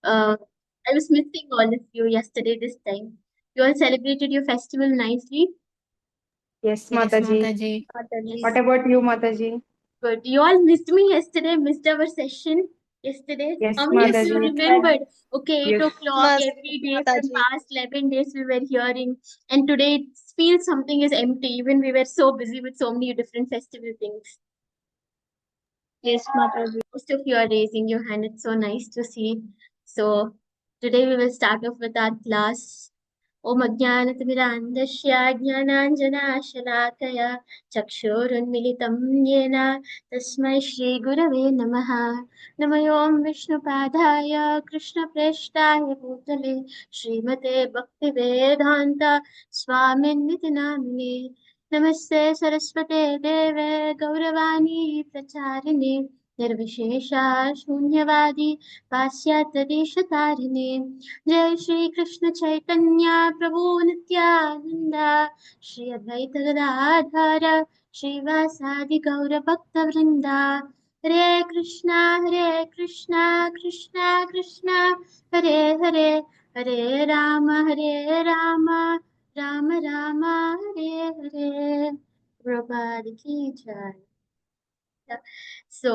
Uh, I was missing all of you yesterday this time. You all celebrated your festival nicely. Yes, Yes, Mataji. Mataji. What Yes, about you, Mataji? good. You all missed me yesterday, missed our session yesterday. Yes, How many of Yes, you Mataji. remembered? Okay, 8 Yes. o'clock Mas, every day from Mataji. past 11 days we were hearing, and today it feels something is empty. Even we were so busy with so many different festival things. Yes, Mataji. Most of you are raising your hand. It's so nice to see. So today we will start off with our class. Om Ajnanatimirandasya Jnananjanashalaakaya Chakshurunmilitam Yena Tasmai Shri Gurave Namaha Namayom Vishnupadaya Krishna Preshtaya Bhutale Srimate Bhaktivedanta Swamin Nitinamine Namaste Saraswate Deve Gauravani Pracharine Nirvishesha Shunyavadi Pasyatadeshatharine जय श्री कृष्ण चैतन्य प्रभु नित्यानंद श्री अद्वैत गदाधर श्रीवासादि गौर भक्त वृंदा हरे कृष्णा कृष्णा कृष्णा हरे हरे हरे राम राम राम हरे हरे प्रभुपाद की जय. So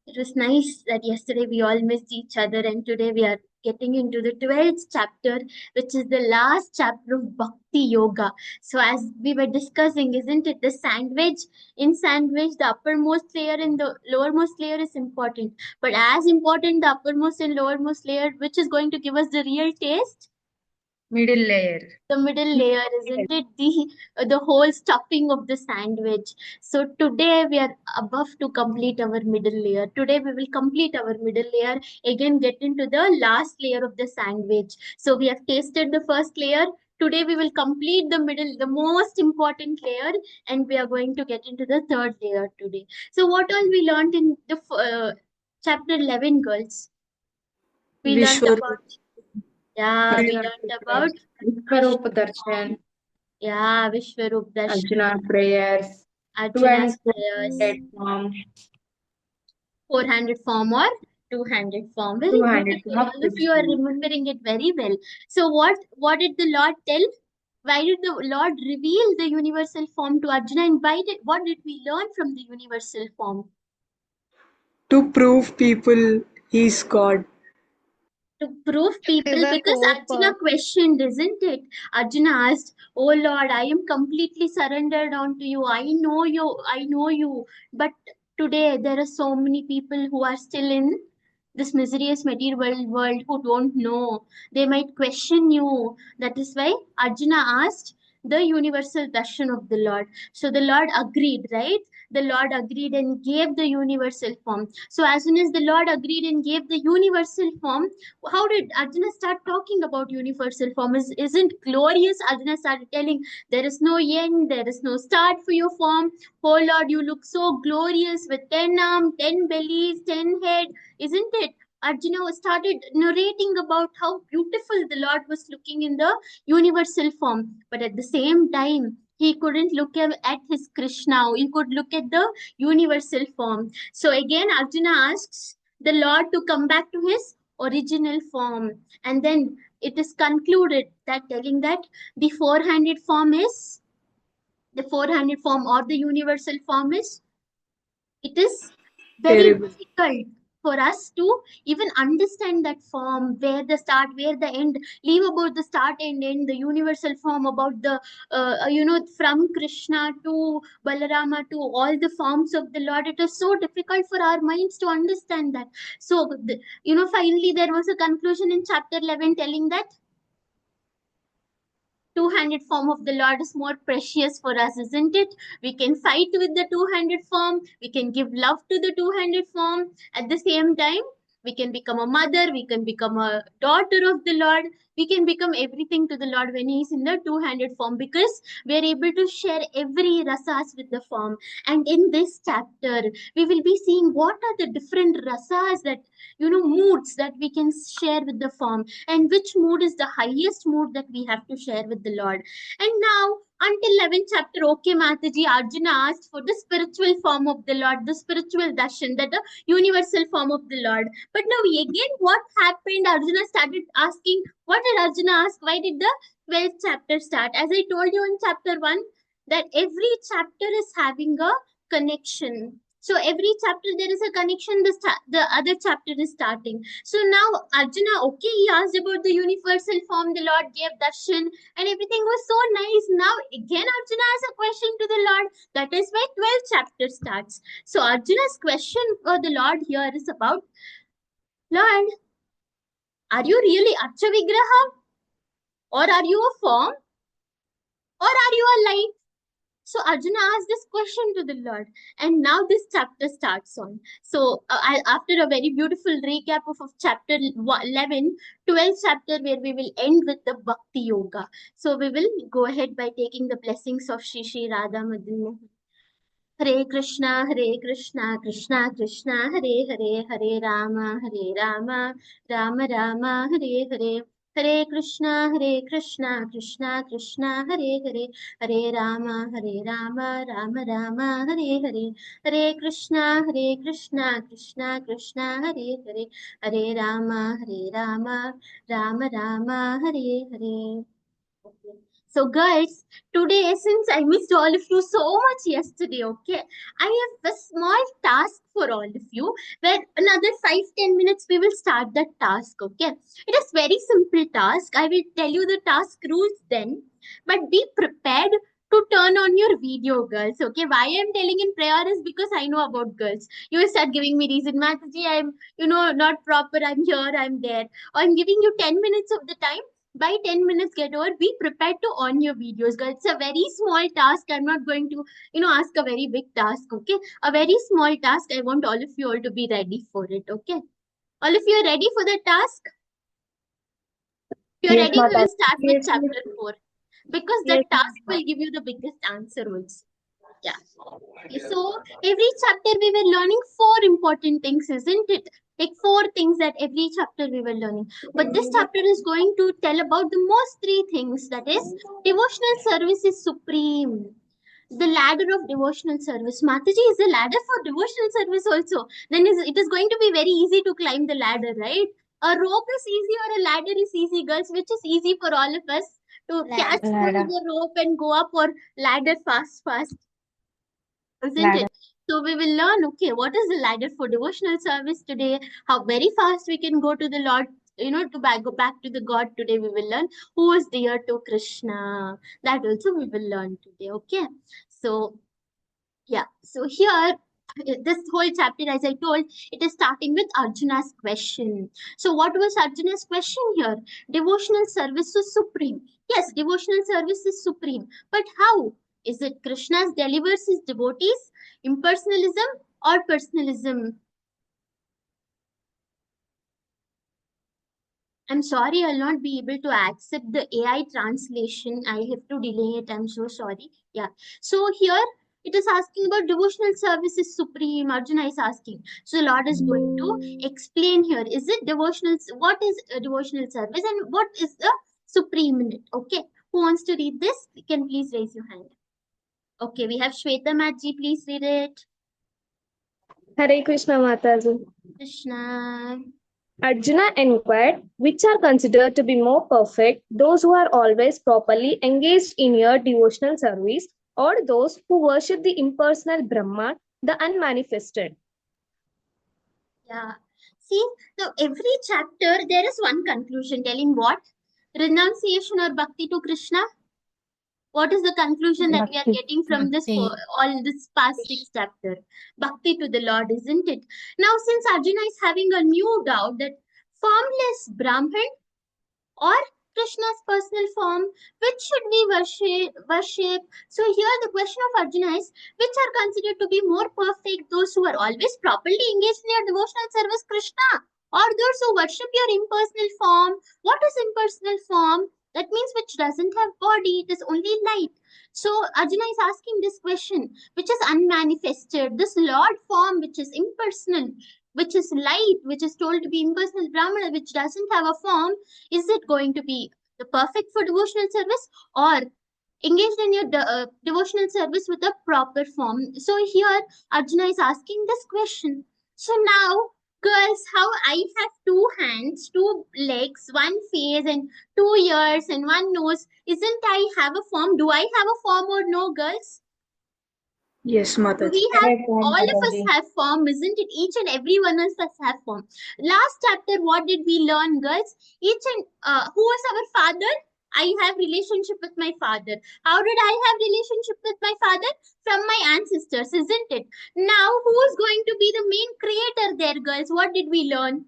it was nice that yesterday we all missed each other, and today we are getting into the 12th chapter, which is the last chapter of Bhakti Yoga. So, as we were discussing, isn't it, the sandwich? In sandwich, the uppermost layer and the lowermost layer is important, but as important, the uppermost and lowermost layer, which is going to give us the real taste? Middle layer. The middle layer, isn't it, the whole stuffing of the sandwich. So today we are above to complete our middle layer. Today we will complete our middle layer, again get into the last layer of the sandwich. So we have tasted the first layer. Today we will complete the middle, the most important layer, and we are going to get into the third layer today. So what all we learned in the chapter 11, girls? We learned Vishwarup. about, yeah, we learned about Vishwarup Krishna. Darshan. Yeah, Vishwarup Darshan, Arjuna prayers. Two and Arjuna's four prayers, handed form. four-handed form or two-handed form. Very Two handed beautiful. form of All of you are Krishna. remembering it very well. So what did the Lord tell? Why did the Lord reveal the universal form to Arjuna, and what did we learn from the universal form? To prove people he's God. To prove people, Give a because hope. Arjuna questioned, isn't it? Arjuna asked, "Oh Lord, I am completely surrendered unto you. I know you. But today there are so many people who are still in this mysterious material world who don't know. They might question you." That is why Arjuna asked the universal darshan of the Lord. So the Lord agreed, right? The Lord agreed and gave the universal form. So as soon as the Lord agreed and gave the universal form, how did Arjuna start talking about universal form? Isn't glorious? Arjuna started telling, there is no end, there is no start for your form. Oh Lord, you look so glorious with 10 arms, 10 bellies, 10 head, isn't it? Arjuna started narrating about how beautiful the Lord was looking in the universal form. But at the same time, he couldn't look at his Krishna. He could look at the universal form. So again, Arjuna asks the Lord to come back to his original form, and then it is concluded that telling that the four-handed form or the universal form is, it is very Terrible. difficult for us to even understand that form, where the start, where the end. Leave about the start and end, the universal form, about the from Krishna to Balarama to all the forms of the Lord. It is so difficult for our minds to understand that. So finally there was a conclusion in chapter 11 telling that two-handed form of the Lord is more precious for us, isn't it? We can fight with the two-handed form. We can give love to the two-handed form. At the same time, we can become a mother. We can become a daughter of the Lord. We can become everything to the Lord when He is in the two-handed form, because we are able to share every rasas with the form. And in this chapter, we will be seeing what are the different rasas, that moods that we can share with the form, and which mood is the highest mood that we have to share with the Lord. And now Until 11th chapter, okay, Mataji, Arjuna asked for the spiritual form of the Lord, the spiritual darshan, that the universal form of the Lord. But now again, what happened? Arjuna started asking, what did Arjuna ask? Why did the 12th chapter start? As I told you in chapter 1, that every chapter is having a connection. So every chapter there is a connection, the other chapter is starting. So now Arjuna, okay, he asked about the universal form, the Lord gave darshan, and everything was so nice. Now again Arjuna has a question to the Lord. That is why 12th chapter starts. So Arjuna's question for the Lord here is about, Lord, are you really Archa Vigraha? Or are you a form? Or are you a light? So Arjuna asked this question to the Lord, and now this chapter starts on. So after a very beautiful recap of chapter 11, 12th chapter, where we will end with the Bhakti Yoga. So we will go ahead by taking the blessings of Shri Shri Radha Madan. Hare Krishna, Krishna Krishna, Hare Rama, Rama Rama, Hare. Hare Krishna, Krishna Krishna, Hare Rama, Rama Rama, Hare. Hare Krishna, Krishna Krishna, Hare Rama, Rama Rama, Hare. Okay. So, guys, today, since I missed all of you so much yesterday, okay, I have a small task for all of you where another 5-10 minutes we will start that task, okay. It is very simple task. I will tell you the task rules then, but be prepared to turn on your video, girls, okay. Why I'm telling in prayer is because I know about girls. You will start giving me reason, Mataji, I'm, not proper, I'm here, I'm there. Or I'm giving you 10 minutes of the time. By 10 minutes get over, be prepared to on your videos, guys. It's a very small task. I'm not going to, ask a very big task, okay. A very small task. I want all of you all to be ready for it, okay. All of you are ready for the task? If you're Yes, ready, we will Mataji. start with chapter 4, because the Yes, task will give you the biggest answer also. Yeah. Okay, so every chapter we were learning 4 important things, isn't it? Like 4 things that every chapter we were learning. But this chapter is going to tell about the most 3 things. That is, devotional service is supreme. The ladder of devotional service. Mataji, is a ladder for devotional service also. Then it is going to be very easy to climb the ladder, right? A rope is easy or a ladder is easy, girls. Which is easy for all of us to catch hold of Ladder. the rope and go up, or ladder fast, isn't Ladder. it? So we will learn, okay, what is the ladder for devotional service today? How very fast we can go to the Lord, go back to the God today. We will learn who is dear to Krishna. That also we will learn today, okay? So yeah, so here, this whole chapter, as I told, it is starting with Arjuna's question. So, what was Arjuna's question here? Devotional service is supreme. Yes, devotional service is supreme. But how? Is it Krishna's delivers his devotees, impersonalism, or personalism? I'm sorry, I'll not be able to accept the AI translation. I have to delay it. I'm so sorry. Yeah. So here it is asking about devotional service is supreme. Arjuna is asking. So Lord is going to explain here. Is it devotional? What is a devotional service and what is the supreme in it? Okay. Who wants to read this? You can please raise your hand. Okay, we have Shweta Matji. Please read it. Hare Krishna, Mataji. Krishna. Arjuna inquired, which are considered to be more perfect, those who are always properly engaged in your devotional service, or those who worship the impersonal Brahman, the unmanifested? Yeah. See, so every chapter there is one conclusion telling what? Renunciation or bhakti to Krishna. What is the conclusion that we are Bhakti. getting from this Bhakti. all this past 6 chapter? Bhakti to the Lord, isn't it? Now, since Arjuna is having a new doubt that formless Brahman or Krishna's personal form, which should we worship? So here the question of Arjuna is, which are considered to be more perfect, those who are always properly engaged in your devotional service, Krishna, or those who worship your impersonal form? What is impersonal form? That means which doesn't have body, it is only light. So Arjuna is asking this question, which is unmanifested, this Lord form which is impersonal, which is light, which is told to be impersonal Brahmana, which doesn't have a form, is it going to be the perfect for devotional service, or engaged in your devotional service with a proper form. So here Arjuna is asking this question. So now, girls, how I have two hands, two legs, one face, and 2 ears and one nose, isn't I have a form? Do I have a form or no, girls? Yes, Mataji. We have, all of us have form, isn't it? Each and every one of us have form. Last chapter, what did we learn, girls? Each and who was our father? I have relationship with my father. How did I have relationship with my father? From my ancestors, isn't it? Now, who is going to be the main creator there, girls? What did we learn?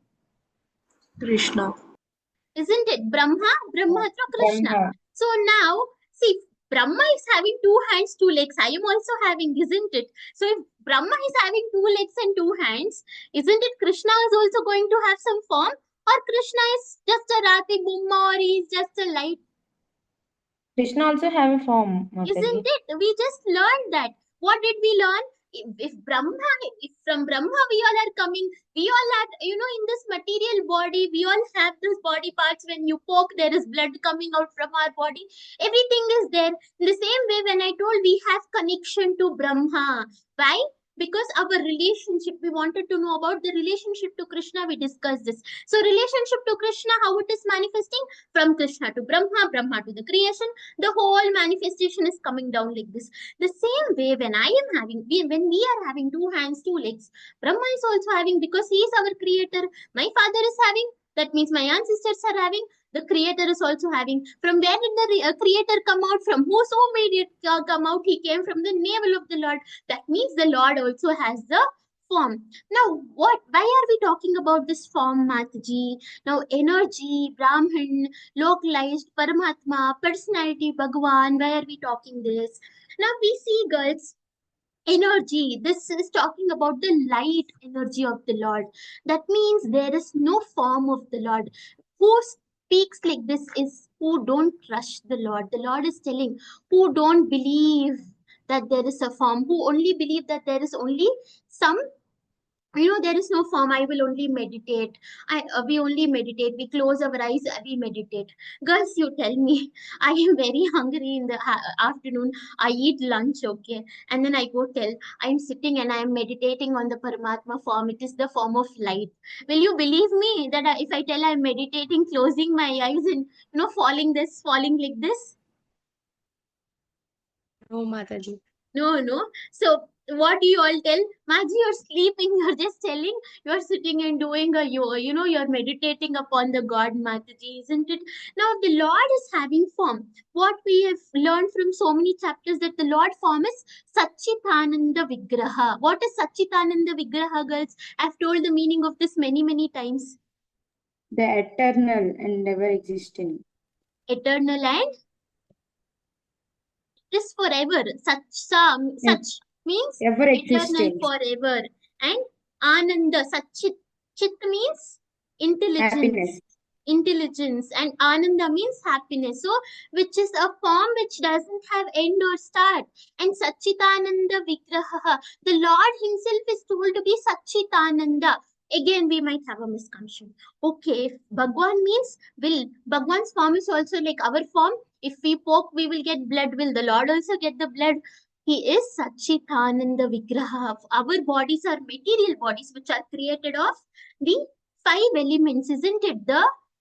Krishna. Isn't it? Brahma through Krishna. Brahma. So now, see, Brahma is having 2 hands, 2 legs. I am also having, isn't it? So if Brahma is having 2 legs and 2 hands, isn't it Krishna is also going to have some form? Or Krishna is just a Rati Bumma, or he is just a light? Krishna also have a form, Isn't Mataji. it? We just learned that. What did we learn? If Brahma, if from Brahma we all are coming, we all are, in this material body, we all have those body parts. When you poke, there is blood coming out from our body. Everything is there. In the same way, when I told we have connection to Brahma. Why? Because our relationship, we wanted to know about the relationship to Krishna, we discussed this. So relationship to Krishna, how it is manifesting? From Krishna to Brahma, Brahma to the creation, the whole manifestation is coming down like this. The same way, when when we are having 2 hands, 2 legs, Brahma is also having, because he is our creator. My father is having, that means my ancestors are having, the creator is also having. From where did the creator come out from? Who made it come out? He came from the navel of the Lord. That means the Lord also has the form. Now, why are we talking about this form, Mataji? Now, energy, Brahman, localized, Paramatma, personality, Bhagwan. Why are we talking this? Now we see, girls, energy. This is talking about the light energy of the Lord. That means there is no form of the Lord. Who speaks like this is who don't trust the Lord. The Lord is telling who don't believe that there is a form, who only believe that there is only some, there is no form. I will only meditate. We only meditate. We close our eyes. We meditate. Girls, you tell me. I am very hungry in the afternoon. I eat lunch, okay, and then I go tell I am sitting and I am meditating on the Paramatma form. It is the form of light. Will you believe me that if I tell I am meditating, closing my eyes and falling like this? No, Mataji. No. So what do you all tell? Maji, you're sleeping. You're just telling. You're sitting and doing you're meditating upon the God, Mataji, isn't it? Now the Lord is having form. What we have learned from so many chapters, that the Lord form is Satchitananda Vigraha. What is Satchitananda Vigraha, girls? I've told the meaning of this many times. The eternal and never existing. Eternal and is forever. Such means Ever eternal, existing. forever. And Ananda, Satchit. Chit means intelligence. Happiness. Intelligence, and Ananda means happiness. So, which is a form which doesn't have end or start. And Satchitananda Vigraha, the Lord Himself is told to be Satchitananda. Again, we might have a misconception. Okay, if Bhagwan means will, Bhagwan's form is also like our form. If we poke, we will get blood. Will the Lord also get the blood? He is Satchitananda Vigraha. Our bodies are material bodies which are created of the 5 elements, isn't it?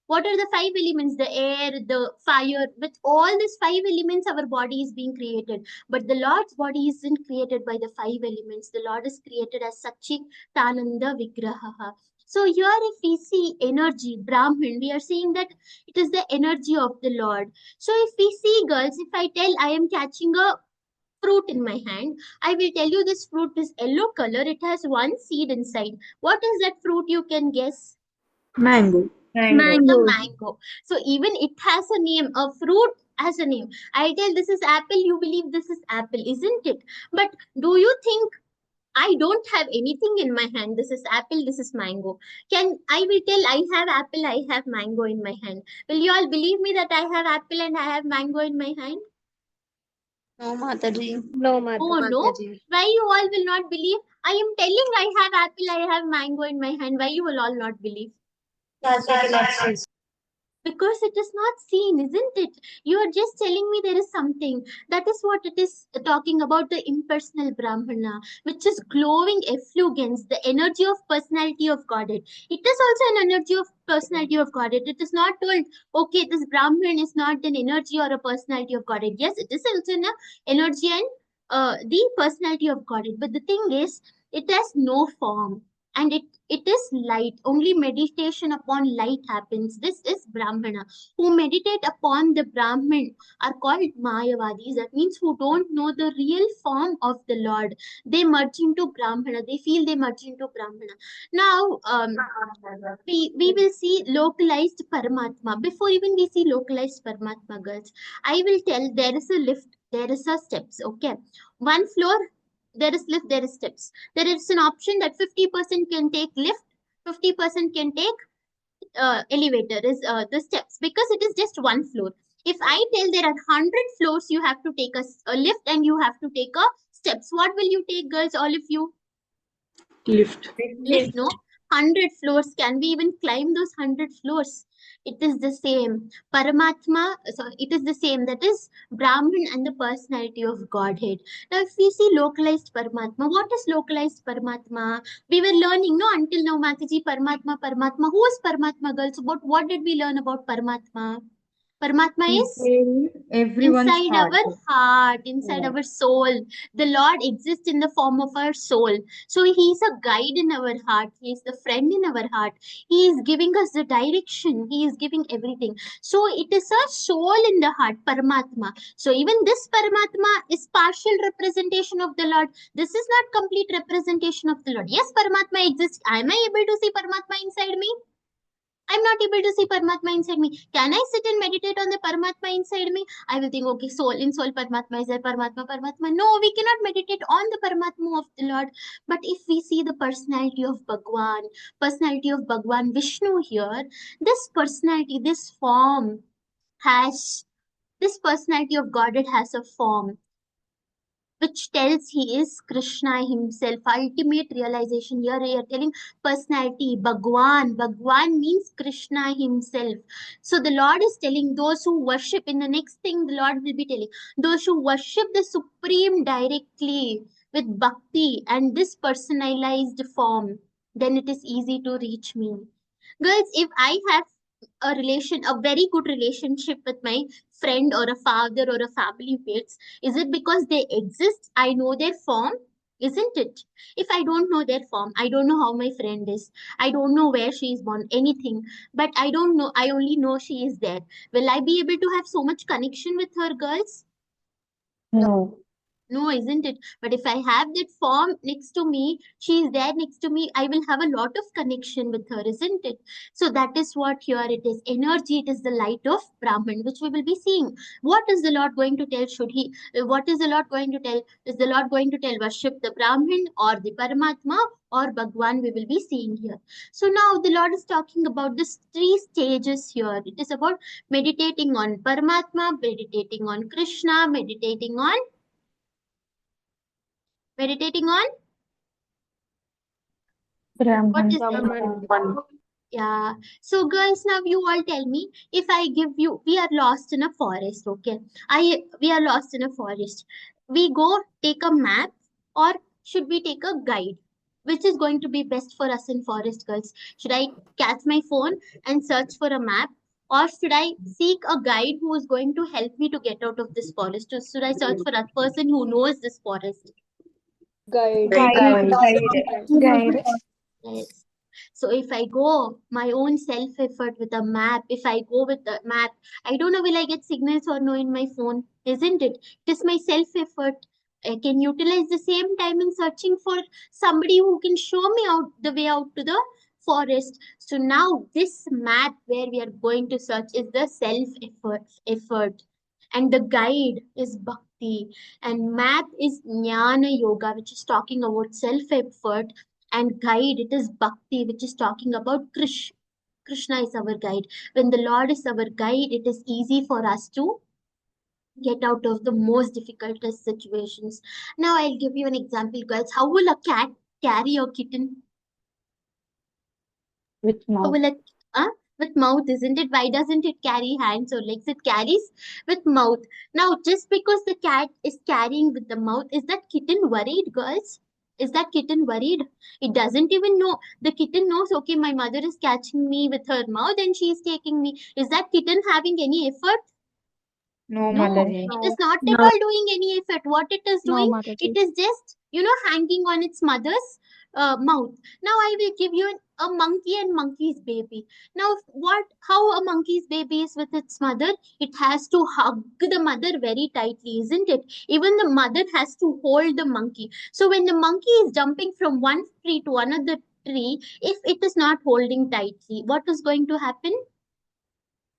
What are the 5 elements? The air, the fire. With all these 5 elements, our body is being created. But the Lord's body isn't created by the 5 elements. The Lord is created as Satchitananda Vigraha. So here, if we see energy, Brahman, we are saying that it is the energy of the Lord. So if we see, girls, if I tell I am catching a fruit in my hand, I will tell you this fruit is yellow color. It has one seed inside. What is that fruit? You can guess. Mango. The mango. So even it has a name. A fruit has a name. I tell this is apple. You believe this is apple, isn't it? But do you think I don't have anything in my hand? This is apple. This is mango. I will tell I have apple. I have mango in my hand. Will you all believe me that I have apple and I have mango in my hand? No, Mataji. No, Oh no. Mataji. Why you all will not believe? I am telling I have apple. I have mango in my hand. Why you will all not believe? Classical access. Because it is not seen, isn't it? You are just telling me there is something. That is what it is talking about, the impersonal Brahmana, which is glowing effulgence, the energy of personality of Godhead. It is also an energy of personality of Godhead. It is not told, okay, this Brahman is not an energy or a personality of Godhead. Yes, it is also an energy and the personality of Godhead. But the thing is, it has no form, and it is light. Only meditation upon light happens. This is Brahmana. Who meditate upon the Brahman are called Mayavadis. That means who don't know the real form of the Lord. They merge into Brahmana. They feel they merge into Brahmana. Now, we will see localized Paramatma. Before even we see localized Paramatma, girls, I will tell there is a lift, there is a steps. Okay, one floor, there is lift, there is steps. There is an option that 50% can take lift, 50% can take elevator, is the steps, because it is just one floor. If I tell there are 100 floors, you have to take a lift and you have to take a steps. What will you take, girls? All of you? Lift. Lift, no? 100 floors. Can we even climb those 100 floors? It is the same. Paramatma, so it is the same. That is Brahman and the personality of Godhead. Now, if we see localized Paramatma, what is localized Paramatma? We were learning, no, until now, Mataji, Paramatma, Paramatma. Who is Paramatma, girls? What did we learn about Paramatma? Paramatma He's is in everyone's inside heart. our heart, inside Yeah. our soul. The Lord exists in the form of our soul. So He is a guide in our heart. He is the friend in our heart. He is giving us the direction. He is giving everything. So it is a soul in the heart, Paramatma. So even this Paramatma is partial representation of the Lord. This is not complete representation of the Lord. Yes, Paramatma exists. Am I able to see Paramatma inside me? I'm not able to see Paramatma inside me. Can I sit and meditate on the Paramatma inside me? I will think, okay, soul in soul, Paramatma is there, Paramatma, Paramatma. No, we cannot meditate on the Paramatma of the Lord. But if we see the personality of Bhagwan Vishnu here, this personality, this form has, this personality of Godhead has a form which tells he is Krishna himself. Ultimate realization. Here we are telling personality, Bhagwan. Bhagwan means Krishna himself. So the Lord is telling those who worship, in the next thing the Lord will be telling, those who worship the Supreme directly with bhakti and this personalized form, then it is easy to reach me. Girls, if I have a very good relationship with my friend or a father or a family mates, is it because they exist? I know their form, isn't it? If I don't know their form, I don't know how my friend is. I don't know where she is born, anything. But I don't know, I only know she is there. Will I be able to have so much connection with her, girls? No. No, isn't it? But if I have that form next to me, she is there next to me, I will have a lot of connection with her, isn't it? So that is what here it is. Energy, it is the light of Brahman, which we will be seeing. What is the Lord going to tell? What is the Lord going to tell? Is the Lord going to tell worship the Brahman or the Paramatma or Bhagwan? We will be seeing here. So now the Lord is talking about these three stages here. It is about meditating on Paramatma, meditating on Krishna, meditating on what Brahman. is Brahman. yeah. So girls, now you all tell me, if I give you, we are lost in a forest, okay? We are lost in a forest. We go take a map, or should we take a guide? Which is going to be best for us in forest, girls? Should I catch my phone and search for a map? Or should I seek a guide who is going to help me to get out of this forest? Or should I search for a person who knows this forest? Guide. Guide. Guide. Yes. So if I go my own self effort with a map, if I go with the map, I don't know will I get signals or no in my phone, isn't it? It is my self effort. I can utilize the same time in searching for somebody who can show me out the way out to the forest. So now this map where we are going to search is the effort, and the guide is bhakti, and map is jnana yoga, which is talking about self effort, and guide, it is bhakti, which is talking about Krishna is our guide. When the Lord is our guide, it is easy for us to get out of the most difficult situations. Now I'll give you an example, girls. How will a cat carry a kitten? With How mouth. will a huh? with mouth, isn't it? Why doesn't it carry hands or legs? It carries with mouth. Now, just because the cat is carrying with the mouth, is that kitten worried, girls? Is that kitten worried? It doesn't even know. The kitten knows, okay, my mother is catching me with her mouth and she is taking me. Is that kitten having any effort? No, No, Mataji. it is No, not at no, all doing any effort. What it is no, doing, it Mataji. is just, hanging on its mother's mouth. Now I will give you a monkey and monkey's baby. Now, how a monkey's baby is with its mother? It has to hug the mother very tightly, isn't it? Even the mother has to hold the monkey. So when the monkey is jumping from one tree to another tree, if it is not holding tightly, what is going to happen?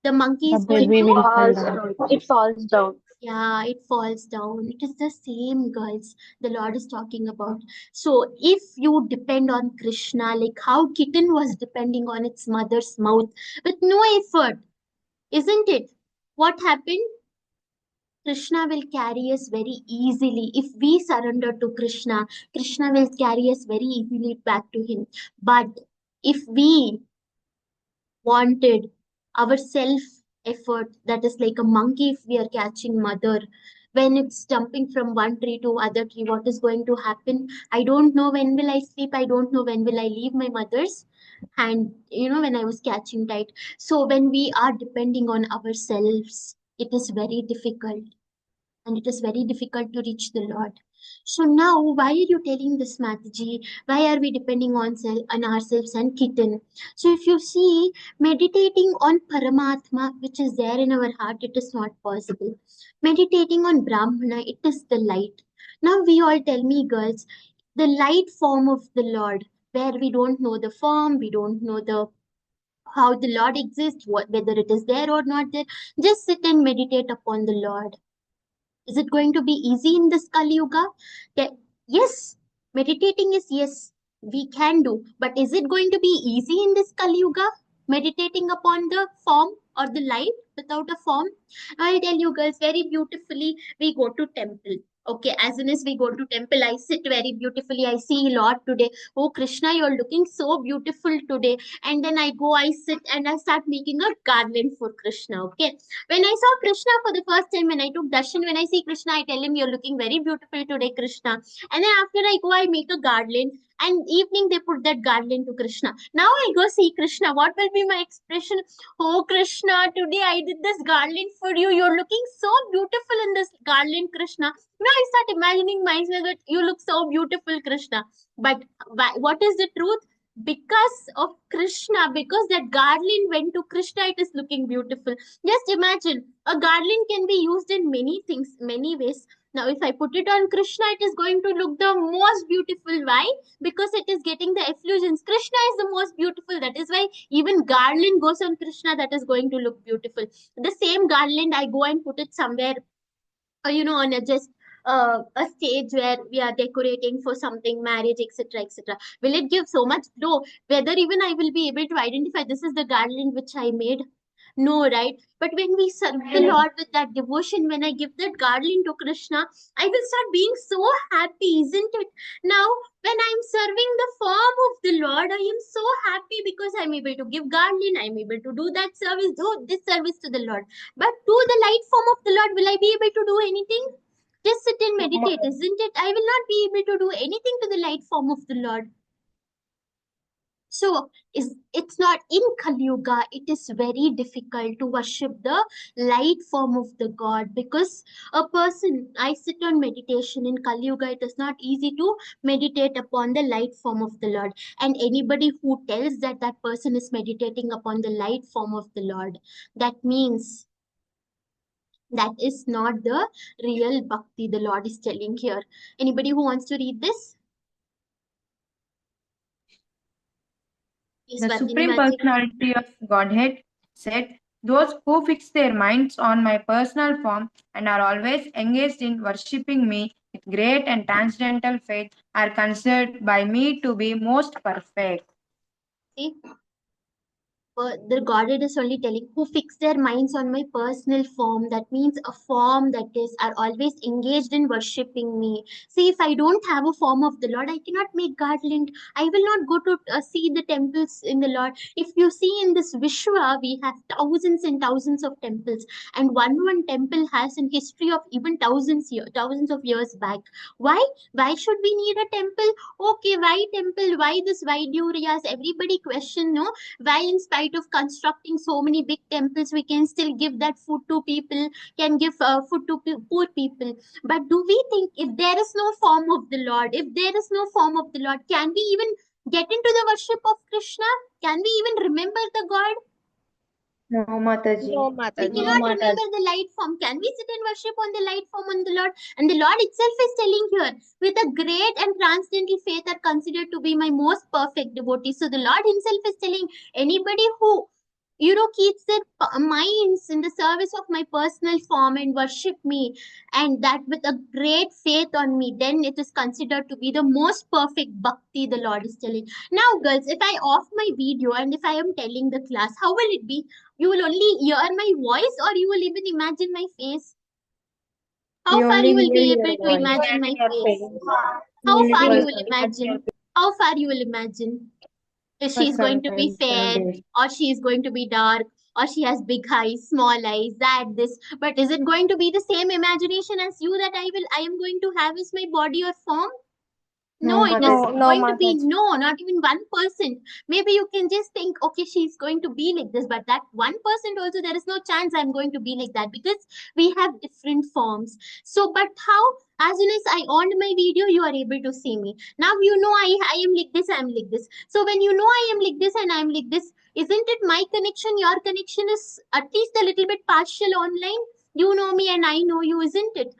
The monkey The is going baby to, will fall Falls down. down. It falls down. yeah, it falls down. It is the same, girls, the Lord is talking about. So, if you depend on Krishna, like how kitten was depending on its mother's mouth with no effort, isn't it? What happened? Krishna will carry us very easily. If we surrender to Krishna, Krishna will carry us very easily back to Him. But if we wanted our self effort, that is like a monkey, if we are catching mother when it's jumping from one tree to other tree, what is going to happen? I don't know when will I sleep, I don't know when will I leave my mother's hand, when I was catching tight. So when we are depending on ourselves, it is very difficult, and it is very difficult to reach the Lord. So now, why are you telling this, Mataji? Why are we depending on ourselves and kitten? So if you see, meditating on Paramatma, which is there in our heart, it is not possible. Meditating on Brahmana, it is the light. Now we all tell me, girls, the light form of the Lord, where we don't know the form, we don't know the how the Lord exists, whether it is there or not there. Just sit and meditate upon the Lord. Is it going to be easy in this Kali Yuga? Yes, meditating is yes, we can do. But is it going to be easy in this Kali Yuga? Meditating upon the form or the light without a form? I'll tell you girls very beautifully, we go to temple. Okay, as soon as we go to temple, I sit very beautifully. I see Lord today. Oh Krishna, you're looking so beautiful today. And then I go, I sit and I start making a garland for Krishna. Okay, when I saw Krishna for the first time, when I took darshan, when I see Krishna, I tell him, "You're looking very beautiful today, Krishna." And then after I go, I make a garland, and evening they put that garland to Krishna. Now I go see Krishna. What will be my expression? Oh, Krishna, today I did this garland for you. You're looking so beautiful in this garland, Krishna. Now I start imagining myself that you look so beautiful, Krishna. But what is the truth? Because of Krishna, because that garland went to Krishna, it is looking beautiful. Just imagine, a garland can be used in many things, many ways. Now, if I put it on Krishna, it is going to look the most beautiful. Why? Because it is getting the effulgence. Krishna is the most beautiful. That is why even garland goes on Krishna, that is going to look beautiful. The same garland, I go and put it somewhere, on a just a stage where we are decorating for something, marriage, etc., etc. Will it give so much glow? Whether even I will be able to identify this is the garland which I made? No, right? But when we serve the Lord with that devotion, when I give that garland to Krishna, I will start being so happy, isn't it? Now, when I'm serving the form of the Lord, I am so happy because I'm able to give garland, I'm able to do that service, do this service to the Lord. But to the light form of the Lord, will I be able to do anything? Just sit and No, meditate, Mataji. isn't it? I will not be able to do anything to the light form of the Lord. So it's not in Kali Yuga, it is very difficult to worship the light form of the God, because a person, I sit on meditation in Kali Yuga, it is not easy to meditate upon the light form of the Lord. And anybody who tells that that person is meditating upon the light form of the Lord, that means that is not the real bhakti the Lord is telling here. Anybody who wants to read this? Yes, The Vardhini Supreme Maji. Personality of Godhead said, "Those who fix their minds on my personal form and are always engaged in worshipping me with great and transcendental faith are considered by me to be most perfect." See? The godhead is only telling who fix their minds on my personal form. That means a form that is are always engaged in worshipping me. See, if I don't have a form of the Lord, I cannot make garland. I will not go to see the temples in the Lord. If you see in this Vishwa, we have thousands and thousands of temples, and one temple has a history of even thousands of years back. Why? Why should we need a temple? Okay, why temple? Why this Vaidurias? Everybody question, no? Why in spite of constructing so many big temples we can still give that food to people, can give food to poor people? But do we think if there is no form of the Lord, if there is no form of the Lord, can we even get into the worship of Krishna? Can we even remember the God? No, Mataji. No, We Mataji. cannot remember the light form. Can we sit and worship on the light form on the Lord? And the Lord itself is telling here, with a great and transcendental faith are considered to be my most perfect devotees. So the Lord himself is telling anybody who, keeps their minds in the service of my personal form and worship me, and that with a great faith on me, then it is considered to be the most perfect bhakti, the Lord is telling. Now, girls, if I off my video and if I am telling the class, how will it be? You will only hear my voice, or you will even imagine my face? How We far only you will hear be your able to voice. imagine my face? How Only far for you will imagine? How far you will imagine? If for she's going some to be time, fair, 7 days. or she is going to be dark, or she has big eyes, small eyes, that this. But is it going to be the same imagination as you that I am going to have as my body or form? No, No, it is No, Mataji. no, going to be Mataji. no, not even 1%. Maybe you can just think, okay, she's going to be like this, but that 1% also, there is no chance I'm going to be like that, because we have different forms. So, but how? As soon as I on my video, you are able to see me. Now you know I am like this, I am like this. So when you know I am like this and I am like this, isn't it my connection? Your connection is at least a little bit partial online. You know me and I know you, isn't it?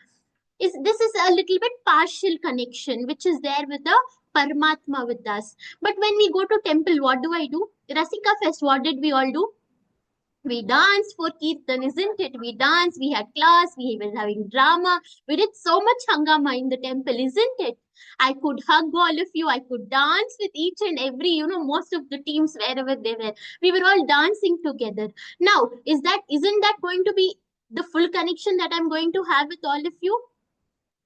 Is this is a little bit partial connection which is there with the Paramatma with us. But when we go to temple, what do I do? Rasika Fest, what did we all do? We danced for Kirtan, isn't it? We danced, we had class, we were having drama, we did so much hangama in the temple, isn't it? I could hug all of you, I could dance with each and every, most of the teams wherever they were. We were all dancing together. Now, isn't that going to be the full connection that I'm going to have with all of you?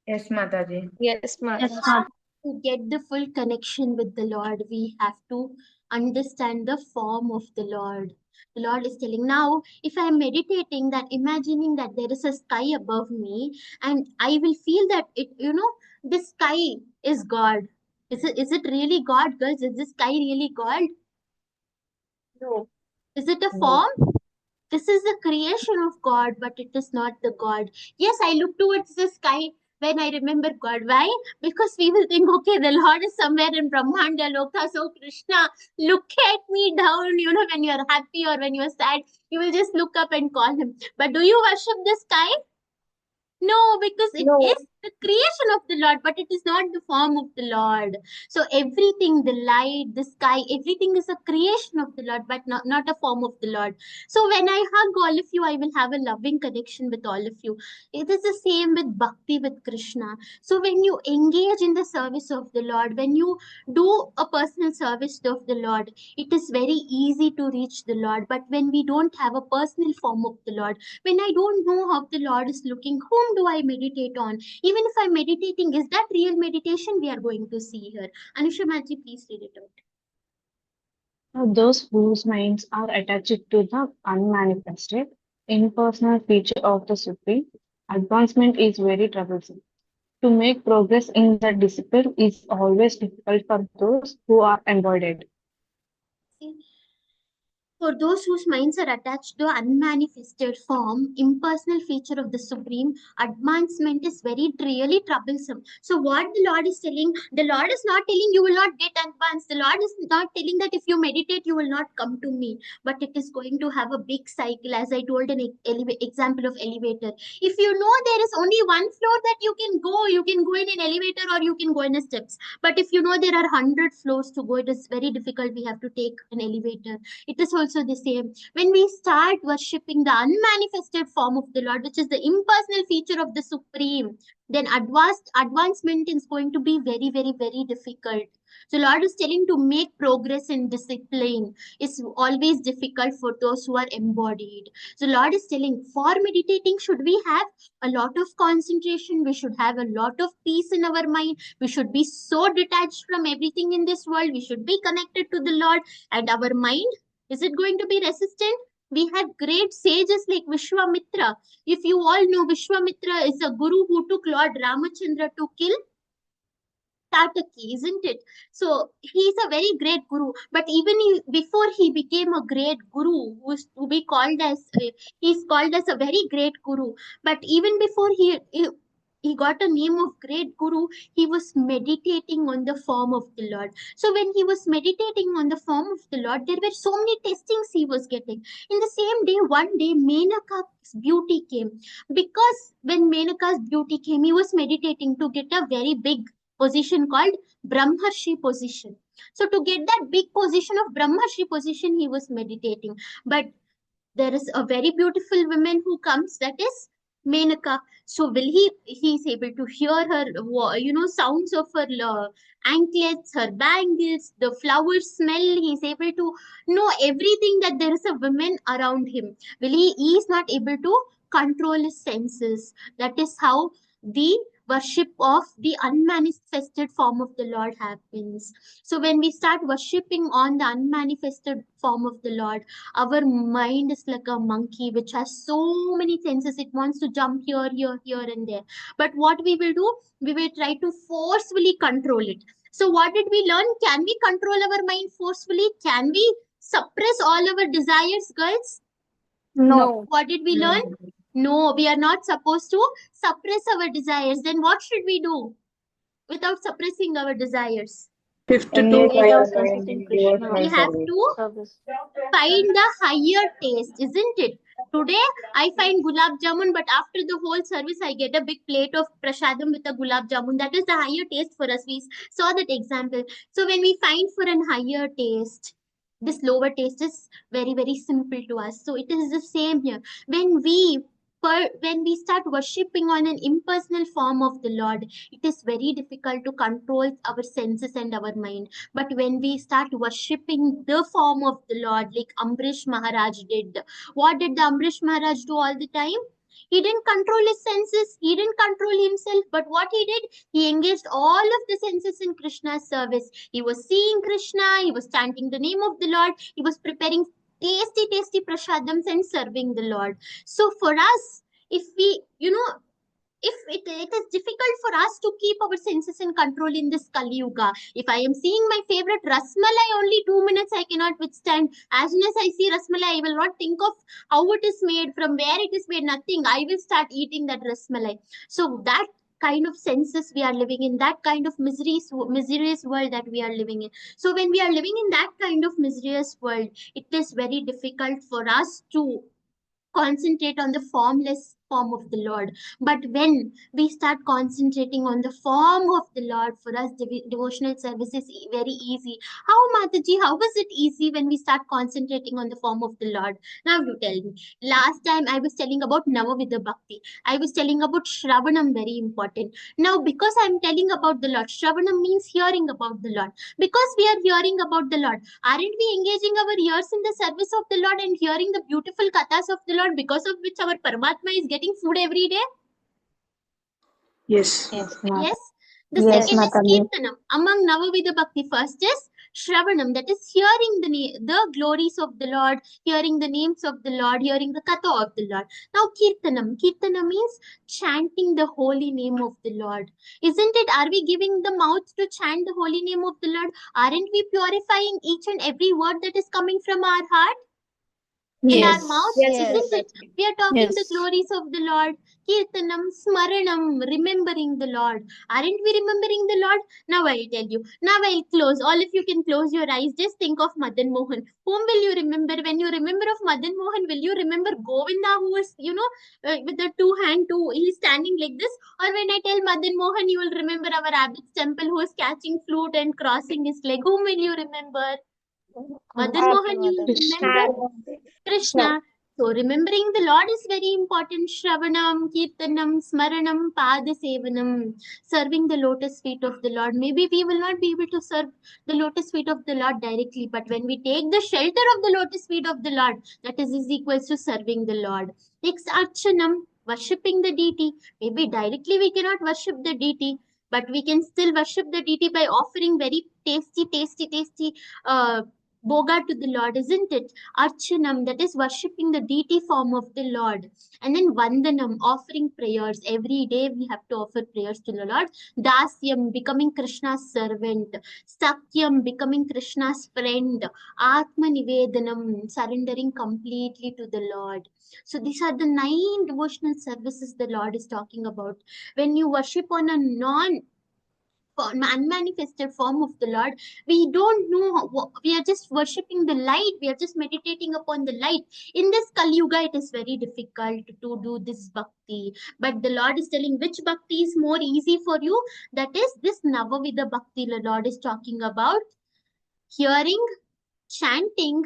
Yes, Mataji. Yes, Mataji. To get the full connection with the Lord, we have to understand the form of the Lord. The Lord is telling now, if I am meditating, that imagining that there is a sky above me, and I will feel that the sky is God. Is it really God, girls? Is the sky really God? No. Is it a No. form? This is the creation of God, but it is not the God. Yes, I look towards the sky when I remember God. Why? Because we will think, okay, the Lord is somewhere in Brahmanda Loka. So, Krishna, look at me down. When you're happy or when you're sad, you will just look up and call him. But do you worship the sky? No, because it No. is the creation of the Lord, but it is not the form of the Lord. So everything, the light, the sky, everything is a creation of the Lord, but not a form of the Lord. So when I hug all of you, I will have a loving connection with all of you. It is the same with bhakti with Krishna. So when you engage in the service of the Lord, when you do a personal service of the Lord, it is very easy to reach the Lord. But when we don't have a personal form of the Lord, when I don't know how the Lord is looking, whom do I meditate on? Even if I'm meditating, is that real meditation we are going to see here? Anusha Maji, please read it out. Those whose minds are attached to the unmanifested, impersonal feature of the Supreme, advancement is very troublesome. To make progress in the disciple is always difficult for those who are embodied. See, for those whose minds are attached to unmanifested form, impersonal feature of the Supreme, advancement is really troublesome. So, what the Lord is telling, the Lord is not telling you will not get advanced. The Lord is not telling that if you meditate, you will not come to me. But it is going to have a big cycle, as I told an example of elevator. If you know there is only one floor that you can go in an elevator or you can go in a steps. But if you know there are 100 floors to go, it is very difficult. We have to take an elevator. It is also the same. When we start worshipping the unmanifested form of the Lord, which is the impersonal feature of the Supreme, then advancement is going to be very, very, very difficult. So Lord is telling to make progress in discipline is always difficult for those who are embodied. So Lord is telling for meditating, should we have a lot of concentration? We should have a lot of peace in our mind. We should be so detached from everything in this world. We should be connected to the Lord. And our mind, is it going to be resistant? We have great sages like Vishwamitra. If you all know, Vishwamitra is a guru who took Lord Ramachandra to kill Tataki, isn't it? So he's a very great guru. But even before he became a great guru, who's to be called as he's called as a very great guru. But even before he got a name of great guru, he was meditating on the form of the Lord. So when he was meditating on the form of the Lord, there were so many testings he was getting. In the same day, one day, Menaka's beauty came. Because when Menaka's beauty came, he was meditating to get a very big position called Brahmarshi position. So to get that big position of Brahmarshi position, he was meditating. But there is a very beautiful woman who comes, that is Menaka. So will he is able to hear her, sounds of her anklets, her bangles, the flower smell. He is able to know everything that there is a woman around him. He is not able to control his senses. That is how the worship of the unmanifested form of the Lord happens. So when we start worshipping on the unmanifested form of the Lord, our mind is like a monkey which has so many senses. It wants to jump here, here, here, and there. But what we will do, we will try to forcefully control it. So what did we learn? Can we control our mind forcefully? Can we suppress all our desires, girls? No. What did we learn? No, we are not supposed to suppress our desires. Then what should we do without suppressing our desires? We have to Engage do ourselves in Krishna We have to service. find the higher taste, isn't it? Today I find gulab jamun, but after the whole service I get a big plate of prasadam with a gulab jamun. That is the higher taste for us. We saw that example. So when we find for an higher taste, this lower taste is very very simple to us. So it is the same here. When we start worshipping on an impersonal form of the Lord, it is very difficult to control our senses and our mind. But when we start worshipping the form of the Lord, like Ambrish Maharaj did, what did the Ambrish Maharaj do all the time? He didn't control his senses, he didn't control himself, but what he did, he engaged all of the senses in Krishna's service. He was seeing Krishna, he was chanting the name of the Lord, he was preparing tasty, tasty prasadams and serving the Lord. So for us, if we, if it is difficult for us to keep our senses in control in this Kali Yuga. If I am seeing my favorite Rasmalai, only 2 minutes I cannot withstand. As soon as I see Rasmalai, I will not think of how it is made, from where it is made, nothing. I will start eating that Rasmalai. So that kind of senses we are living in, that kind of mysterious world that we are living in. So when we are living in that kind of mysterious world, it is very difficult for us to concentrate on the formless form of the Lord. But when we start concentrating on the form of the Lord, for us, devotional service is very easy. How, Mataji, how was it easy when we start concentrating on the form of the Lord? Now you tell me. Last time I was telling about Navavidha Bhakti. I was telling about Shravanam, very important. Now, because I'm telling about the Lord, Shravanam means hearing about the Lord. Because we are hearing about the Lord, aren't we engaging our ears in the service of the Lord and hearing the beautiful kathas of the Lord, because of which our Paramatma is getting food every day? yes. Yes, ma'am. Yes. The Yes, second is Mataji. Kirtanam. Among Navavidha Bhakti, first is Shravanam, that is hearing the glories of the Lord, hearing the names of the Lord, hearing the katha of the Lord. Now Kirtanam. Kirtanam means chanting the holy name of the Lord. Isn't it? Are we giving the mouth to chant the holy name of the Lord? Aren't we purifying each and every word that is coming from our heart? In our mouth, Yes, isn't it? We are talking the Yes. glories of the Lord. Kirtanam, Smaranam, remembering the Lord. Aren't we remembering the Lord? Now I'll tell you. Now I'll close. All of you can close your eyes. Just think of Madan Mohan. Whom will you remember? When you remember of Madan Mohan, will you remember Govinda, who is, with the two hand, he's standing like this? Or when I tell Madan Mohan, you will remember our abbot's temple who is catching flute and crossing his leg. Whom will you remember? Madan Mohan, you will Krishna. remember? Krishna. So remembering the Lord is very important. Shravanam, Kirtanam, Smaranam, Padasevanam. Serving the lotus feet of the Lord. Maybe we will not be able to serve the lotus feet of the Lord directly, but when we take the shelter of the lotus feet of the Lord, that is equals to serving the Lord. Next, Archanam, worshipping the deity. Maybe directly we cannot worship the deity, but we can still worship the deity by offering very tasty boga to the Lord, isn't it? Archanam, that is worshipping the deity form of the Lord. And then Vandanam, offering prayers. Every day we have to offer prayers to the Lord. Dasyam, becoming Krishna's servant. Sakyam, becoming Krishna's friend. Atma Nivedanam, surrendering completely to the Lord. So these are the 9 devotional services the Lord is talking about. When you worship on a unmanifested form of the Lord, we don't know we are just worshipping the light, we are just meditating upon the light. In this Kali Yuga, it is very difficult to do this bhakti, but the Lord is telling which bhakti is more easy for you. That is this Navavida bhakti the Lord is talking about. Hearing, chanting,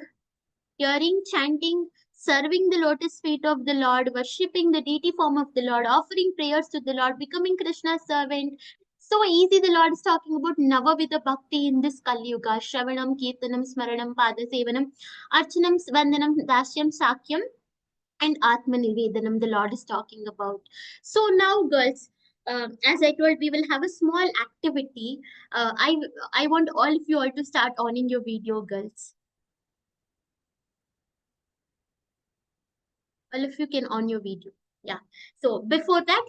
chanting, serving the lotus feet of the Lord, worshipping the deity form of the Lord, offering prayers to the Lord, becoming Krishna's servant. So easy the Lord is talking about Navavida Bhakti in this Kali Yuga. Shravanam, Kirtanam, Smaranam, Padasevanam, Archanam, Vandanam, Dasyam, Sakyam, and Atma Nivedanam the Lord is talking about. So now, girls, as I told, we will have a small activity. I want all of you all to start owning your video, girls. All of you can on your video. Yeah. So before that,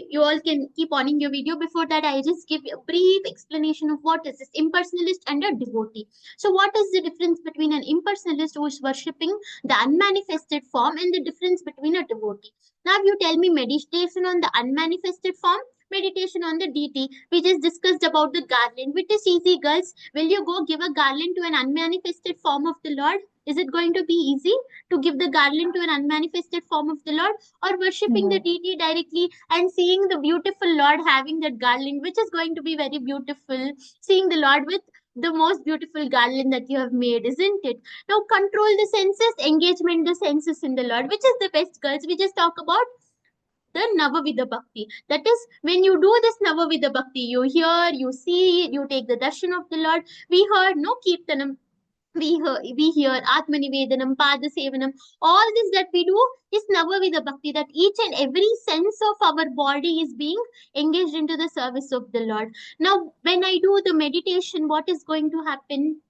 you all can keep on your video. Before that, I just give you a brief explanation of what is this impersonalist and a devotee. So what is the difference between an impersonalist who is worshipping the unmanifested form and the difference between a devotee? Now you tell me meditation on the unmanifested form, meditation on the deity. We just discussed about the garland, which is easy, girls. Will you go give a garland to an unmanifested form of the Lord? Is it going to be easy to give the garland to an unmanifested form of the Lord, or worshipping the No. deity directly and seeing the beautiful Lord having that garland, which is going to be very beautiful, seeing the Lord with the most beautiful garland that you have made, isn't it? Now, control the senses, engagement the senses in the Lord. Which is the best, girls? We just talk about the Navavida Bhakti. That is, when you do this Navavida Bhakti, you hear, you see, you take the darshan of the Lord. We heard no Kirtanam, we hear Atmanivedanam, Padasevanam. All this that we do is Navavida Bhakti, that each and every sense of our body is being engaged into the service of the Lord. Now, when I do the meditation, what is going to happen?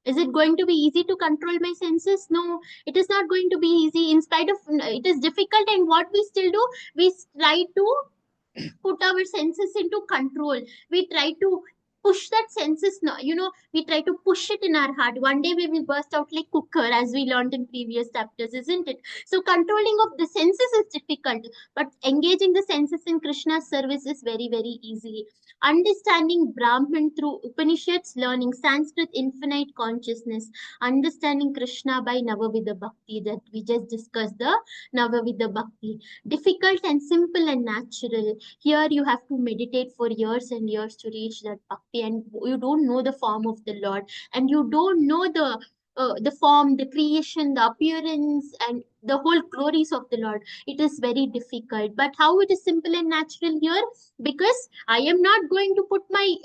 Is it going to be easy to control my senses? No, it is not going to be easy. In spite of it is difficult, and what we still do, we try to put our senses into control. We try to push that senses now, we try to push it in our heart. One day we will burst out like cooker, as we learned in previous chapters, isn't it? So controlling of the senses is difficult, but engaging the senses in Krishna's service is very, very easy. Understanding Brahman through Upanishads, learning Sanskrit infinite consciousness, understanding Krishna by Navavida Bhakti, that we just discussed the Navavida Bhakti. Difficult and simple and natural. Here you have to meditate for years and years to reach that bhakti, and you don't know the form of the Lord, and you don't know the form, the creation, the appearance, and the whole glories of the Lord. It is very difficult. But how it is simple and natural here? Because I am not going to put my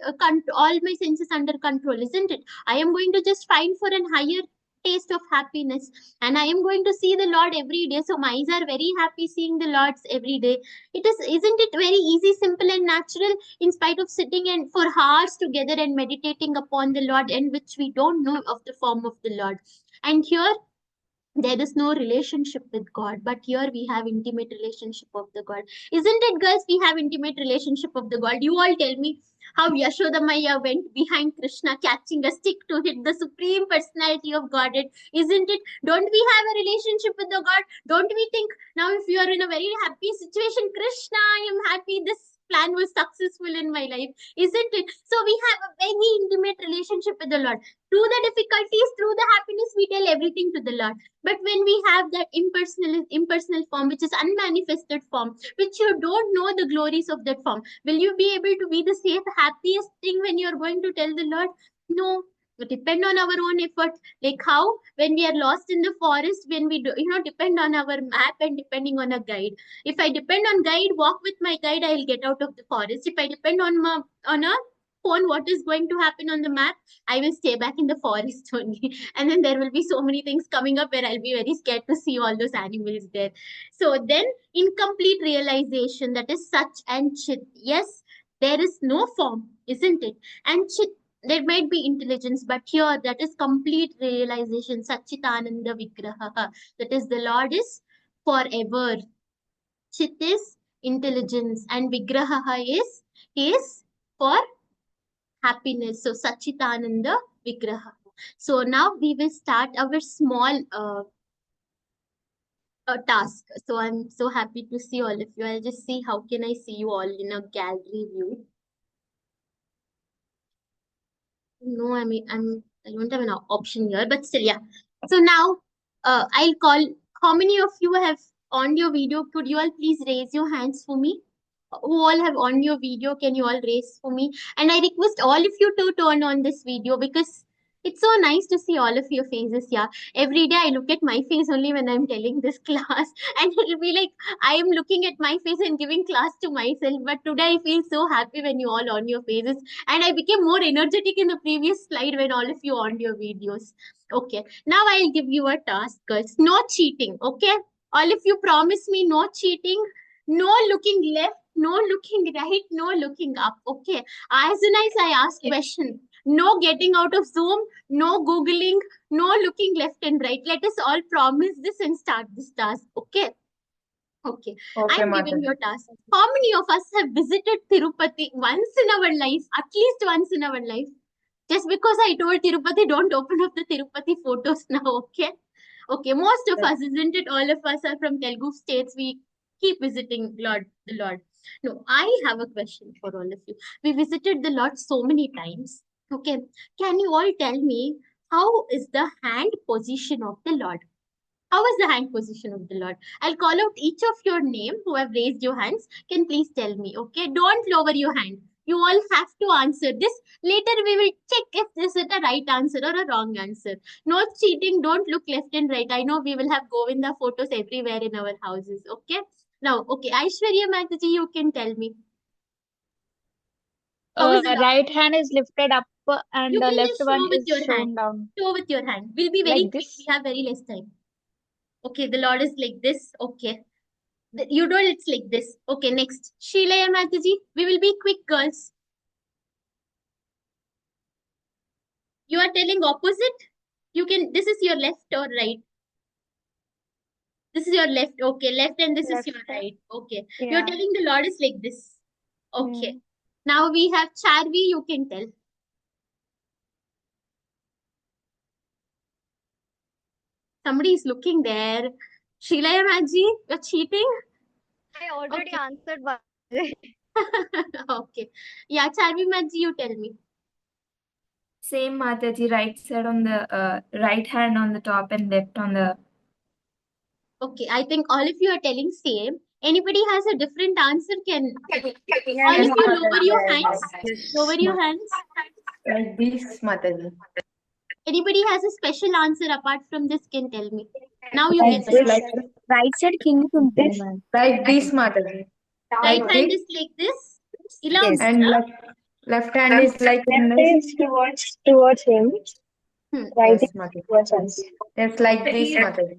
all my senses under control, isn't it? I am going to just find for an higher taste of happiness, and I am going to see the Lord every day. So my eyes are very happy seeing the Lords every day. It is, isn't it very easy, simple, and natural, in spite of sitting and for hours together and meditating upon the Lord, and which we don't know of the form of the Lord. And here there is no relationship with God, but here we have intimate relationship of the God. Isn't it, girls? We have intimate relationship of the God. You all tell me how Yashoda Maya went behind Krishna catching a stick to hit the supreme personality of Godhead. Isn't it? Don't we have a relationship with the God? Don't we think now, if you are in a very happy situation, Krishna, I am happy, this plan was successful in my life, isn't it? So we have a very intimate relationship with the Lord. Through the difficulties, through the happiness, we tell everything to the Lord. But when we have that impersonal form, which is unmanifested form, which you don't know the glories of that form, will you be able to be the safe, happiest thing when you're going to tell the Lord? No. depend on our own effort. Like how when we are lost in the forest, when we do, depend on our map and depending on a guide. If I depend on guide, walk with my guide, I'll get out of the forest. If I depend on a phone, what is going to happen on the map, I will stay back in the forest only. And then there will be so many things coming up where I'll be very scared to see all those animals there. So then incomplete realization, that is such and chit. Yes, there is no form, isn't it? And chit, there might be intelligence, but here that is complete realization. Sachitananda Vigraha. That is, the Lord is forever. Chit is intelligence, and Vigraha is for happiness. So Sachitananda Vigraha. So now we will start our small task. So I'm so happy to see all of you. I'll just see how can I see you all in a gallery view. No, I don't have an option here, but still, yeah. So now, I'll call. How many of you have on your video? Could you all please raise your hands for me? Who all have on your video? Can you all raise for me? And I request all of you to turn on this video because it's so nice to see all of your faces. Yeah, every day I look at my face only when I'm telling this class, and it'll be like I am looking at my face and giving class to myself. But today I feel so happy when you all on your faces, and I became more energetic in the previous slide when all of you on your videos. Okay, now I'll give you a task, girls. No cheating. Okay, all of you promise me no cheating, no looking left, no looking right, no looking up. Okay, as soon as I ask question, no getting out of Zoom, no googling, no looking left and right. Let us all promise this and start this task. Okay. Okay, Okay, I'm giving you Mataji. a task. How many of us have visited Tirupati once in our life, at least once in our life? Just because I told Tirupati, don't open up the Tirupati photos now, okay? Okay, most of us, isn't it? All of us are from Telugu states. We keep visiting the Lord. No, I have a question for all of you. We visited the Lord so many times. Okay, can you all tell me how is the hand position of the Lord? How is the hand position of the Lord? I'll call out each of your name who have raised your hands. Can please tell me, okay? Don't lower your hand. You all have to answer this. Later we will check if this is a right answer or a wrong answer. No cheating. Don't look left and right. I know we will have Govinda photos everywhere in our houses. Okay. Now, okay, Aishwarya Mataji, you can tell me. How is the Lord? Right hand is lifted up and You the can left just one show with is your shown hand. down. Show with your hand. We'll be very Like quick. this. We have very less time. Okay, the Lord is like this. Okay. You told it's like this. Okay, next. Sheila Mataji, we will be quick, girls. You are telling opposite. You can. This is your left or right. This is your left. Okay, left, and this is Left your hand. right. Okay. You're Yeah. telling the Lord is like this. Okay. Mm. Now we have Charvi. You can tell. Somebody is looking there. Sheila Mataji, you're cheating. I already Okay. answered one. Okay. Yeah, Charvi Mataji, you tell me. Same Mataji, right side on the right hand on the top and left on the. Okay, I think all of you are telling same. Anybody has a different answer? Can all Yes, of you lower Mataji. your I hands? Lower Yes, your hands. like this, Mataji. Anybody has a special answer apart from this can tell me. Now you Like get it. this, like Right side king this, like this, Mataji. Right Like hand this, is like this. Ila Yes. and left hand is like in this. Towards him. Hmm. Right Yes, Mataji. towards us. Yes, like this, Mataji.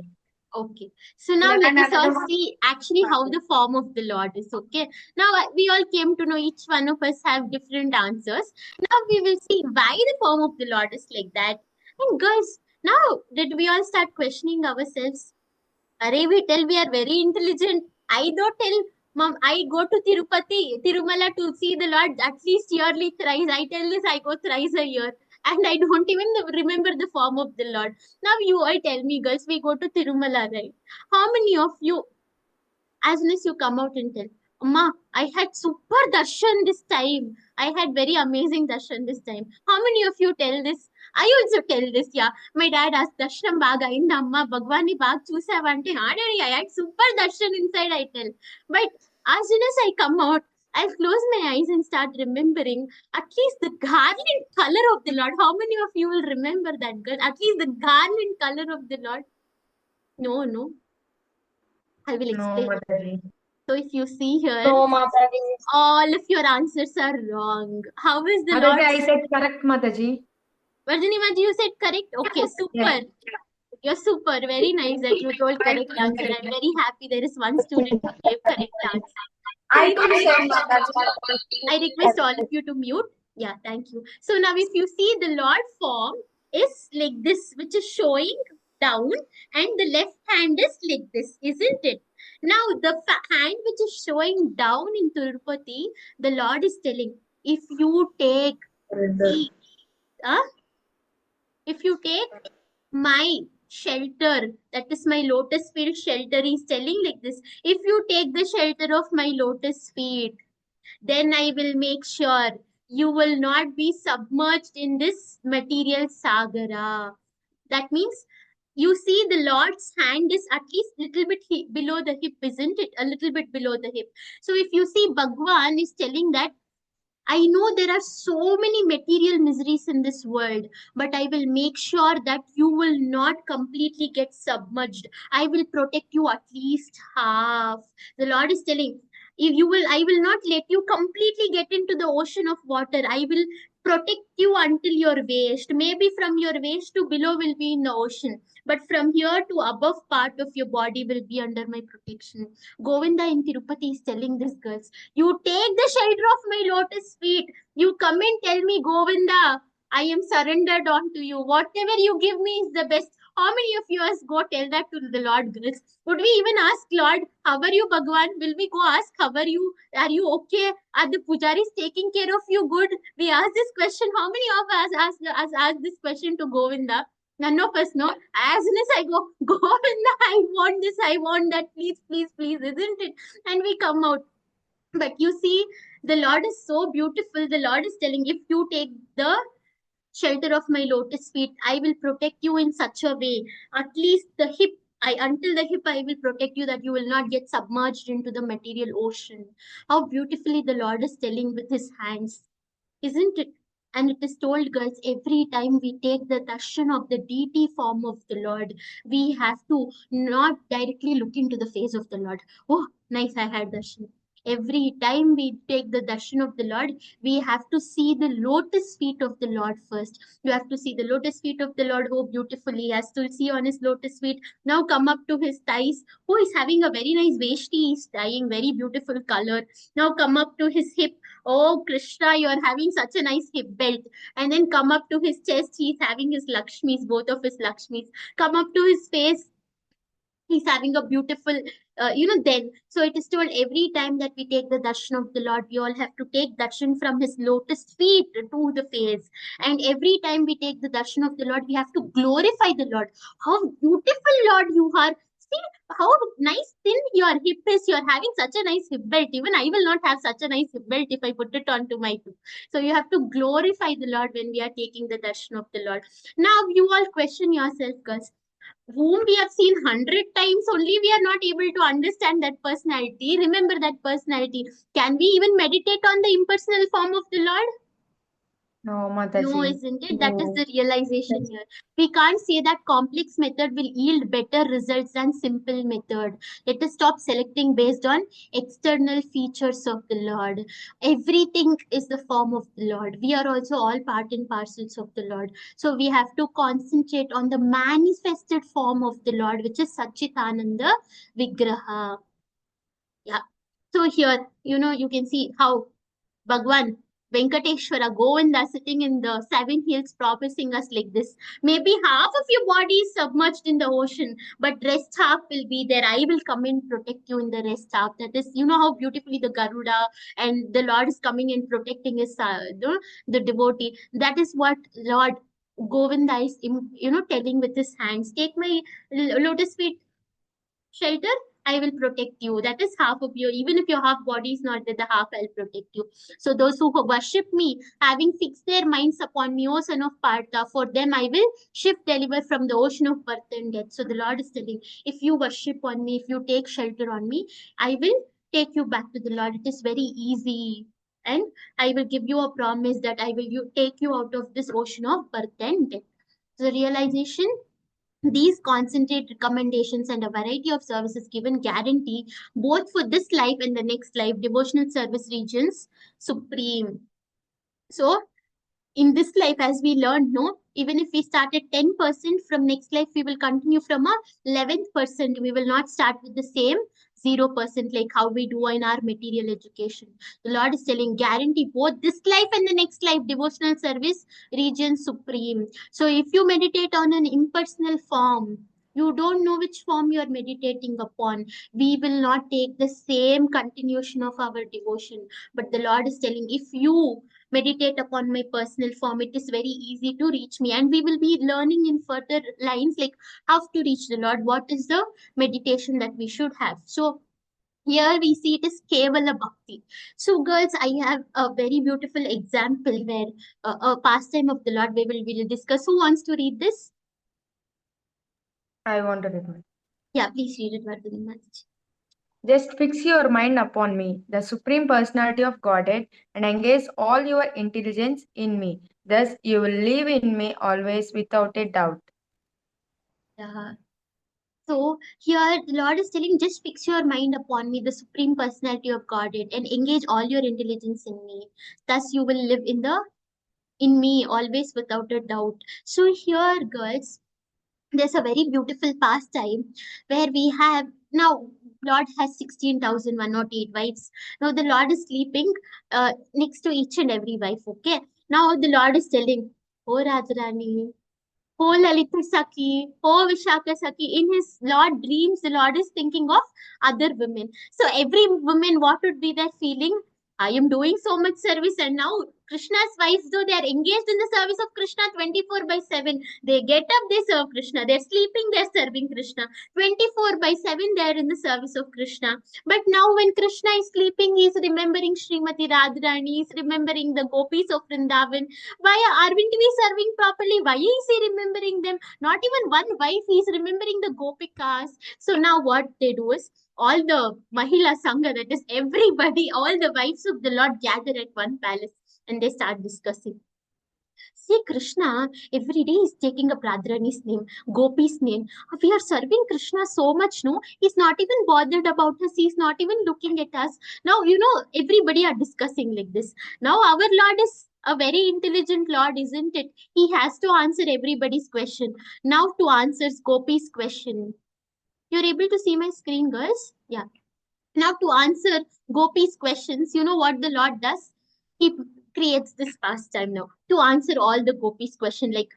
Okay. So now let us all see actually how the form of the Lord is. Okay. Now we all came to know each one of us have different answers. Now we will see why the form of the Lord is like that. And girls, now did we all start questioning ourselves? Array, we tell we are very intelligent. I don't tell, Mom, I go to Tirumala to see the Lord at least yearly thrice. I tell this, I go thrice a year. And I don't even remember the form of the Lord. Now you all tell me, girls, we go to Tirumala, right? How many of you, as soon as you come out and tell, Amma, I had super darshan this time. I had very amazing darshan this time. How many of you tell this? I also tell this, yeah. My dad asked, Darshanam baga inda amma Bhagwani bag chusavante. Ha, daddy, I had super darshan inside, I tell. But as soon as I come out, I'll close my eyes and start remembering at least the garland color of the Lord. How many of you will remember that, girl? At least the garland color of the Lord. No. I will No, explain. Mataji. So if you see here, No, Mataji. all of your answers are wrong. How is the Mataji, Lord? I said correct, Mataji. Virginie, you said correct. Okay, super. Yes. You're super. Very nice that you told correct answer. I'm very happy there is one student who gave correct answer. I too said Mataji. I request all of you to mute. Yeah, thank you. So now if you see the Lord form is like this, which is showing down, and the left hand is like this, isn't it? Now the hand which is showing down in Tirupati, the Lord is telling, if you take the, if you take my shelter, that is my lotus field shelter, he's telling like this, if you take the shelter of my lotus feet, then I will make sure you will not be submerged in this material sagara. That means you see the Lord's hand is at least little bit below the hip, isn't it? A little bit below the hip. So if you see Bhagwan is telling that I know there are so many material miseries in this world, but I will make sure that you will not completely get submerged. I will protect you at least half. The Lord is telling, if you will, I will not let you completely get into the ocean of water. I will protect you until your waist. Maybe from your waist to below will be in the ocean, but from here to above part of your body will be under my protection. Govinda in Tirupati is telling this, girls. You take the shelter of my lotus feet. You come and tell me, Govinda, I am surrendered unto you. Whatever you give me is the best. How many of you us go tell that to the Lord, girls? Would we even ask Lord, how are you, Bhagwan? Will we go ask, how are you? Are you okay? Are the pujaris taking care of you good? We ask this question. How many of us ask this question to Govinda? None of us know. As soon as I go, Govinda, I want this, I want that, please, isn't it? And we come out. But you see, the Lord is so beautiful. The Lord is telling, if you take the shelter of my lotus feet, I will protect you in such a way. At least the hip, until the hip, I will protect you that you will not get submerged into the material ocean. How beautifully the Lord is telling with his hands, isn't it? And it is told, girls, every time we take the darshan of the deity form of the Lord, we have to not directly look into the face of the Lord. Oh, nice, I had darshan. Every time we take the darshan of the Lord, we have to see the lotus feet of the Lord first. You have to see the lotus feet of the Lord. Oh, beautifully. He has to see on his lotus feet. Now come up to his thighs. Oh, he's having a very nice veshti. He's tying very beautiful color. Now come up to his hip. Oh, Krishna, you are having such a nice hip belt. And then come up to his chest. He's having his Lakshmis, both of his Lakshmis. Come up to his face. He's having a beautiful, then. So it is told every time that we take the darshan of the Lord, we all have to take darshan from his lotus feet to the face. And every time we take the darshan of the Lord, we have to glorify the Lord. How beautiful, Lord, you are. See how nice thin your hip is. You're having such a nice hip belt. Even I will not have such a nice hip belt if I put it onto my hip. So you have to glorify the Lord when we are taking the darshan of the Lord. Now you all question yourself, girls, whom we have seen 100 times only, we are not able to understand that personality, remember that personality. Can we even meditate on the impersonal form of the Lord? No, No, Mataji. isn't it? That is No. the realization here. We can't say that complex method will yield better results than simple method. Let us stop selecting based on external features of the Lord. Everything is the form of the Lord. We are also all part and parcels of the Lord. So we have to concentrate on the manifested form of the Lord, which is Satchitananda Vigraha. Yeah. So here, you can see how Bhagwan, Venkateshwara, Govinda sitting in the seven hills promising us like this. Maybe half of your body is submerged in the ocean, but rest half will be there. I will come and protect you in the rest half. That is, how beautifully the Garuda and the Lord is coming and protecting his, the devotee. That is what Lord Govinda is, telling with his hands. Take my lotus feet shelter, I will protect you. That is half of you. Even if your half body is not there, the half I'll protect you. So those who worship me, having fixed their minds upon me, O son of Partha, for them I will shift, deliver from the ocean of birth and death. So the Lord is telling, if you worship on me, if you take shelter on me, I will take you back to the Lord. It is very easy. And I will give you a promise that I will take you out of this ocean of birth and death. The realization, these concentrate recommendations and a variety of services given guarantee both for this life and the next life. Devotional service regions supreme. So in this life, as we learned, no, even if we start at 10%, from next life we will continue from a 11%. We will not start with the same 0% like how we do in our material education. The Lord is telling, guarantee both this life and the next life. Devotional service region supreme. So if you meditate on an impersonal form, you don't know which form you are meditating upon. We will not take the same continuation of our devotion. But the Lord is telling, if you meditate upon my personal form, it is very easy to reach me. And we will be learning in further lines like how to reach the Lord, what is the meditation that we should have. So here we see it is Kevala Bhakti. So girls, I have a very beautiful example where a pastime of the Lord we will discuss. Who wants to read this? I want to read it. Yeah, please read it, Vardhani Mataji. Just fix your mind upon me, the Supreme Personality of Godhead, and engage all your intelligence in me. Thus you will live in me always without a doubt. Yeah. So here the Lord is telling, just fix your mind upon me, the Supreme Personality of Godhead, and engage all your intelligence in me. Thus you will live in me always without a doubt. So here, girls, there's a very beautiful pastime where we have now Lord has 16,108 wives. Now the Lord is sleeping next to each and every wife. Okay. Now the Lord is telling, Oh Radharani, Oh Lalita Saki, oh Vishaka Saki. In his Lord dreams, the Lord is thinking of other women. So every woman, what would be their feeling? I am doing so much service, and now Krishna's wives, though they are engaged in the service of Krishna 24 by 7. They get up, they serve Krishna. They're sleeping, they're serving Krishna. 24 by 7, they're in the service of Krishna. But now when Krishna is sleeping, he's remembering Srimati Radharani, he's remembering the gopis of Vrindavan. Why aren't we serving properly? Why is he remembering them? Not even one wife, he is remembering the gopikas. So now what they do is, all the Mahila Sangha, that is everybody, all the wives of the Lord gather at one palace and they start discussing. See, Krishna every day is taking up Radharani's name, Gopi's name. We are serving Krishna so much, no? He's not even bothered about us. He's not even looking at us. Now, everybody are discussing like this. Now, our Lord is a very intelligent Lord, isn't it? He has to answer everybody's question. Now, to answer Gopi's question. You're able to see my screen, girls? Yeah. Now, to answer Gopi's questions, you know what the Lord does? He creates this pastime now to answer all the Gopi's question. Like,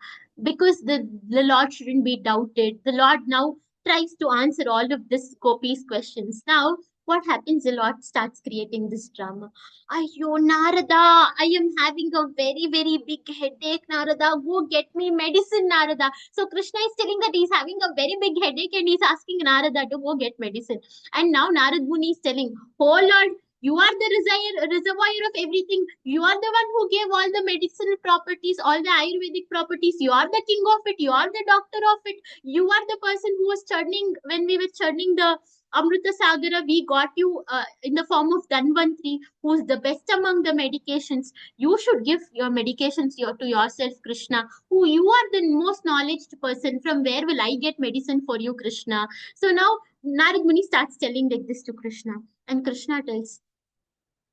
because the Lord shouldn't be doubted, the Lord now tries to answer all of this Gopi's questions. Now, what happens? The Lord starts creating this drama. Ayo, Narada, I am having a very, very big headache, Narada. Go get me medicine, Narada. So, Krishna is telling that he's having a very big headache and he's asking Narada to go get medicine. And now Narad Muni is telling, Oh Lord, you are the reservoir of everything. You are the one who gave all the medicinal properties, all the Ayurvedic properties. You are the king of it. You are the doctor of it. You are the person who was churning, when we were churning the Amrita Sagara, we got you in the form of Dhanvantri, who is the best among the medications. You should give your medications to yourself, Krishna. Who you are the most knowledgeable person. From where will I get medicine for you, Krishna? So now Narad Muni starts telling like this to Krishna, and Krishna tells,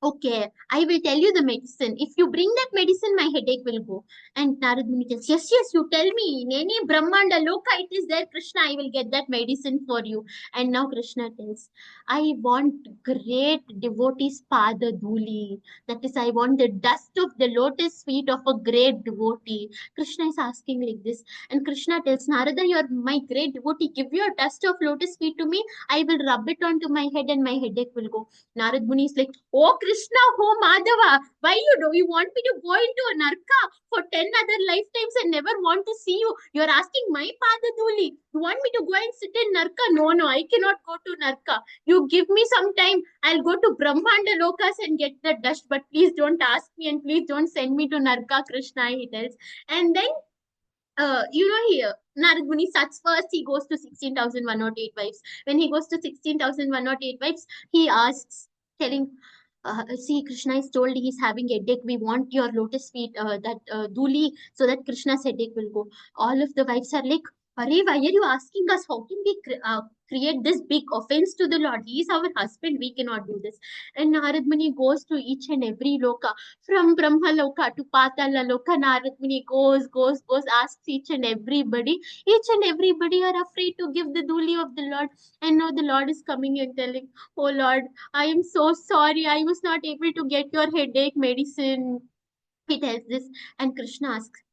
Okay, I will tell you the medicine. If you bring that medicine, my headache will go. And Narad Muni tells, Yes, yes, you tell me. In any Brahmanda Loka, it is there, Krishna. I will get that medicine for you. And now Krishna tells, I want great devotee's pada dhuli. That is, I want the dust of the lotus feet of a great devotee. Krishna is asking like this. And Krishna tells, Narada, you are my great devotee. Give your dust of lotus feet to me. I will rub it onto my head and my headache will go. Narad Muni is like, Oh Krishna, oh Madhava, why you want me to go into a narka for 10 other lifetimes and never want to see you? You're asking my Padaduli. You want me to go and sit in narka? No, I cannot go to narka. You give me some time. I'll go to Brahmanda Lokas and get the dust, but please don't ask me and please don't send me to narka, Krishna, he tells. And then here Narad Muni starts first. He goes to 16,108 wives. When he goes to 16,108 wives, he asks, telling, see, Krishna is told he's having headache. We want your lotus feet, that duli, so that Krishna's headache will go. All of the wives are like, Arey, why are you asking us? How can we create this big offense to the Lord? He is our husband. We cannot do this. And Narad Muni goes to each and every loka, from Brahma Loka to Patala Loka. Narad Muni goes, asks each and everybody. Each and everybody are afraid to give the duli of the Lord. And now the Lord is coming and telling, oh Lord, I am so sorry. I was not able to get your headache medicine. He tells this, and Krishna asks,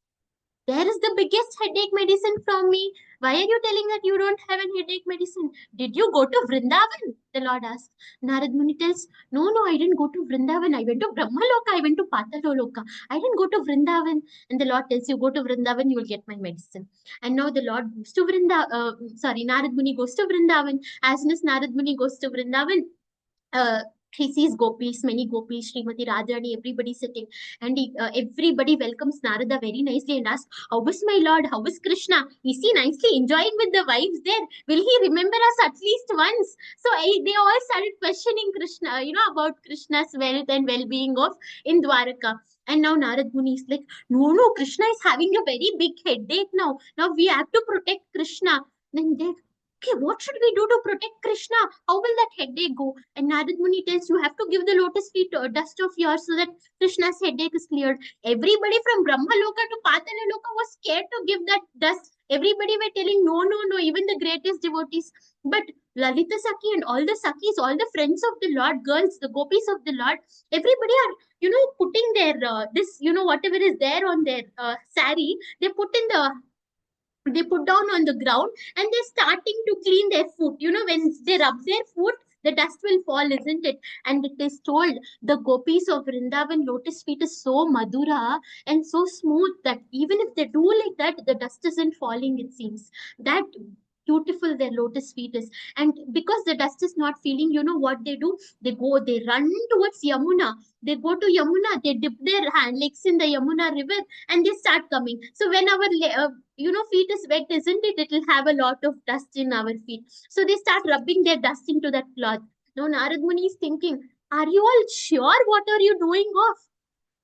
there is the biggest headache medicine from me. Why are you telling that you don't have any headache medicine? Did you go to Vrindavan? The Lord asked. Narad Muni tells, no, I didn't go to Vrindavan. I went to Brahmaloka. I went to Pataloloka. I didn't go to Vrindavan. And the Lord tells you, go to Vrindavan, you will get my medicine. And now the Lord goes to Narad Muni goes to Vrindavan. As soon as Narad Muni goes to Vrindavan, uh, he sees gopis, many gopis, Srimati Radharani, everybody sitting, and everybody welcomes Narada very nicely and asks, "How is my lord? How is Krishna? Is he nicely enjoying with the wives there? Will he remember us at least once?" So they all started questioning Krishna, about Krishna's wealth and well-being of in Dwaraka. And now Narad Muni is like, no, Krishna is having a very big headache now. Now we have to protect Krishna. Then they, okay, what should we do to protect Krishna? How will that headache go? And Narad Muni tells you have to give the lotus feet dust of yours so that Krishna's headache is cleared. Everybody from Brahma Loka to Patala Loka was scared to give that dust. Everybody were telling no, even the greatest devotees. But Lalita Saki and all the Sakis, all the friends of the Lord, girls, the gopis of the Lord, everybody are, putting their, whatever is there on their sari, they put down on the ground and they're starting to clean their foot. When they rub their foot, the dust will fall, isn't it? And it is told the gopis of Vrindavan lotus feet is so madura and so smooth that even if they do like that, the dust isn't falling, it seems. That beautiful their lotus feet is. And because the dust is not feeling, what they do? They run towards Yamuna. They go to Yamuna, they dip their legs in the Yamuna river and they start coming. So when our feet is wet, isn't it? It will have a lot of dust in our feet. So they start rubbing their dust into that cloth. Now Narad Muni is thinking, are you all sure? What are you doing off?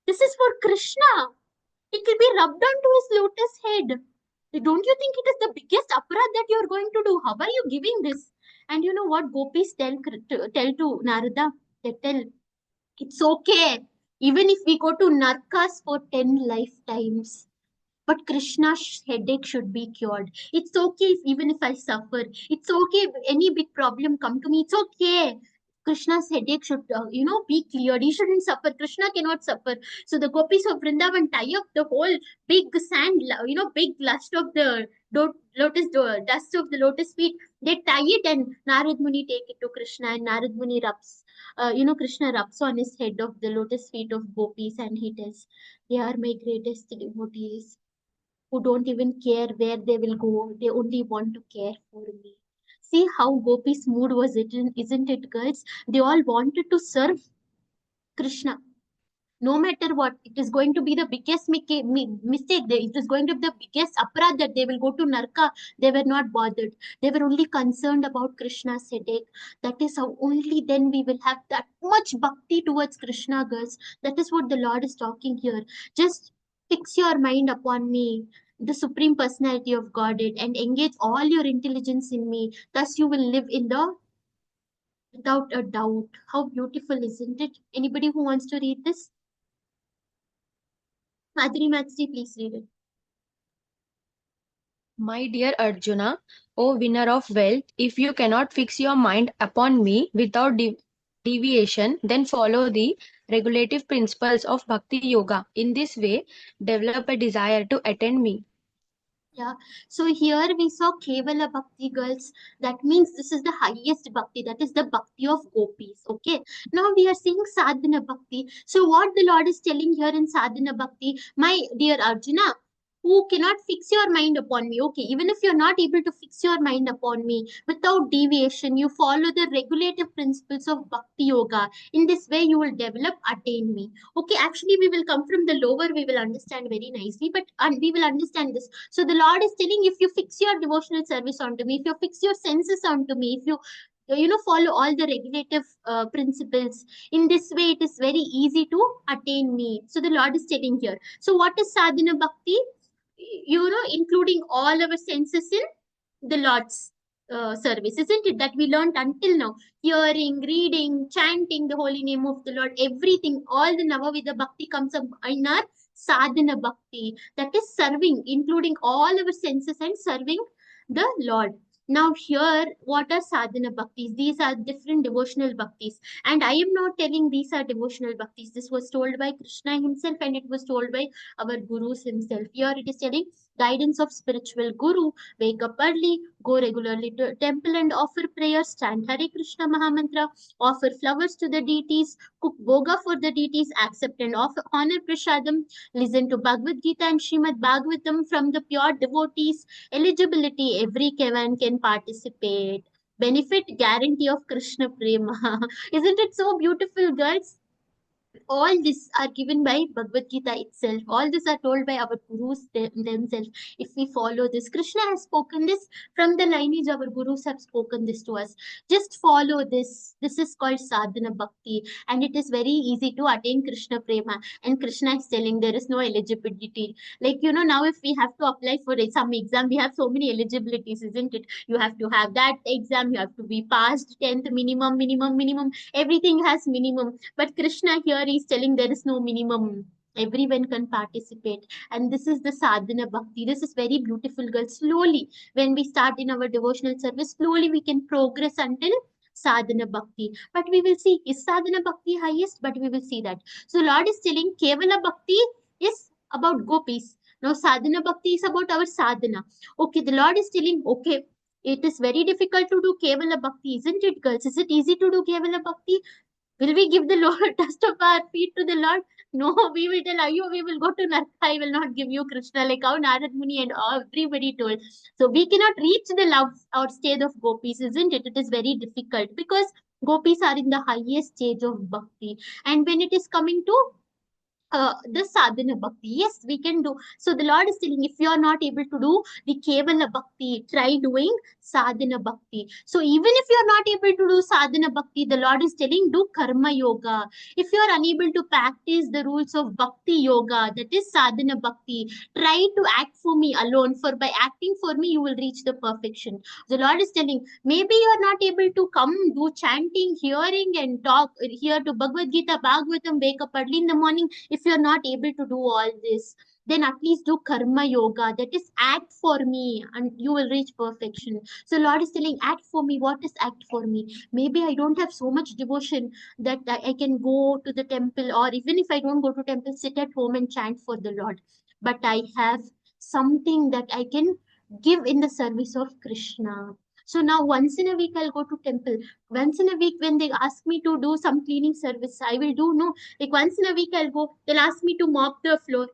This is for Krishna. It will be rubbed onto his lotus head. Don't you think it is the biggest aparad that you are going to do? How are you giving this? And you know what gopis tell to Narada? They tell, it's okay. Even if we go to Narkas for 10 lifetimes, but Krishna's headache should be cured. It's okay even if I suffer. It's okay if any big problem come to me. It's okay. Krishna's headache should, be cleared. He shouldn't suffer. Krishna cannot suffer. So the gopis of Vrindavan tie up the whole big sand, big lust of the dust of the lotus feet. They tie it and Narad Muni take it to Krishna and Narad Muni rubs. Krishna rubs on his head of the lotus feet of gopis and he tells, they are my greatest devotees who don't even care where they will go. They only want to care for me. See how Gopi's mood was, isn't it, girls? They all wanted to serve Krishna. No matter what, it is going to be the biggest mistake. It is going to be the biggest aparad that they will go to Narka. They were not bothered. They were only concerned about Krishna's headache. That is how only then we will have that much bhakti towards Krishna, girls. That is what the Lord is talking here. Just fix your mind upon me, the Supreme Personality of Godhead, and engage all your intelligence in me. Thus you will live in the without a doubt. How beautiful, isn't it? Anybody who wants to read this? Madhuri, please read it. My dear Arjuna, O winner of wealth, if you cannot fix your mind upon me without deviation, then follow the regulative principles of Bhakti Yoga. In this way, develop a desire to attend me. Yeah. So here we saw Kevala Bhakti, girls. That means this is the highest Bhakti. That is the Bhakti of Gopis. Okay. Now we are seeing Sadhana Bhakti. So what the Lord is telling here in Sadhana Bhakti, my dear Arjuna, who cannot fix your mind upon me. Okay, even if you're not able to fix your mind upon me without deviation, you follow the regulative principles of Bhakti Yoga. In this way, you will develop, attain me. Okay, actually, we will come from the lower, we will understand very nicely, but we will understand this. So, the Lord is telling, if you fix your devotional service onto me, if you fix your senses onto me, if you follow all the regulative principles, in this way it is very easy to attain me. So the Lord is telling here. So what is sadhana bhakti? Including all our senses in the Lord's service, isn't it? That we learned until now. Hearing, reading, chanting the holy name of the Lord, everything, all the Navavida Bhakti comes up in our sadhana bhakti. That is serving, including all our senses and serving the Lord. Now, here, what are sadhana bhaktis? These are different devotional bhaktis. And I am not telling these are devotional bhaktis. This was told by Krishna himself and it was told by our gurus himself. Here it is telling guidance of spiritual guru. Wake up early, go regularly to temple and offer prayers, chant Hare Krishna Mahamantra, offer flowers to the deities, cook boga for the deities, accept and offer honor prasadam, listen to Bhagavad Gita and Srimad Bhagavatam from the pure devotees. Eligibility, every Kevan can participate. Benefit, guarantee of Krishna Prema. Isn't it so beautiful, girls? All this are given by Bhagavad Gita itself. All this are told by our gurus themselves. If we follow this, Krishna has spoken this from the lineage. Our gurus have spoken this to us. Just follow this. This is called sadhana bhakti, and it is very easy to attain Krishna prema. And Krishna is telling there is no eligibility. Like now if we have to apply for some exam, we have so many eligibilities, isn't it? You have to have that exam. You have to be passed 10th minimum. Everything has minimum, but Krishna here is telling there is no minimum. Everyone can participate. And this is the sadhana bhakti. This is very beautiful, girl. Slowly, when we start in our devotional service, slowly we can progress until sadhana bhakti. But we will see, is sadhana bhakti highest? But we will see that. So Lord is telling Kevala bhakti is about gopis. Now sadhana bhakti is about our sadhana. Okay, the Lord is telling, okay, it is very difficult to do Kevala Bhakti, isn't it, girls? Is it easy to do Kevala Bhakti? Will we give the Lord dust of our feet to the Lord? No, we will tell you, we will go to Narka. I will not give you Krishna, like how Narad Muni and everybody told. So we cannot reach the love or state of gopis, isn't it? It is very difficult because gopis are in the highest stage of bhakti. And when it is coming to the sadhana bhakti, yes, we can do. So the Lord is telling, if you are not able to do the kevala bhakti, try doing sadhana bhakti. So even if you are not able to do sadhana bhakti, the Lord is telling, do karma yoga. If you are unable to practice the rules of bhakti yoga, that is sadhana bhakti, try to act for me alone. For by acting for me, you will reach the perfection. The Lord is telling, maybe you are not able to come do chanting, hearing and talk, hear to Bhagavad Gita, Bhagavatam, wake up early in the morning. If you are not able to do all this, then at least do karma yoga, that is act for me, and you will reach perfection. So Lord is telling, act for me. What is act for me? Maybe I don't have so much devotion that I can go to the temple, or even if I don't go to temple, sit at home and chant for the Lord. But I have something that I can give in the service of Krishna. So now once in a week I'll go to temple. Once in a week when they ask me to do some cleaning service, I will do. No, like once in a week I'll go. They'll ask me to mop the floor.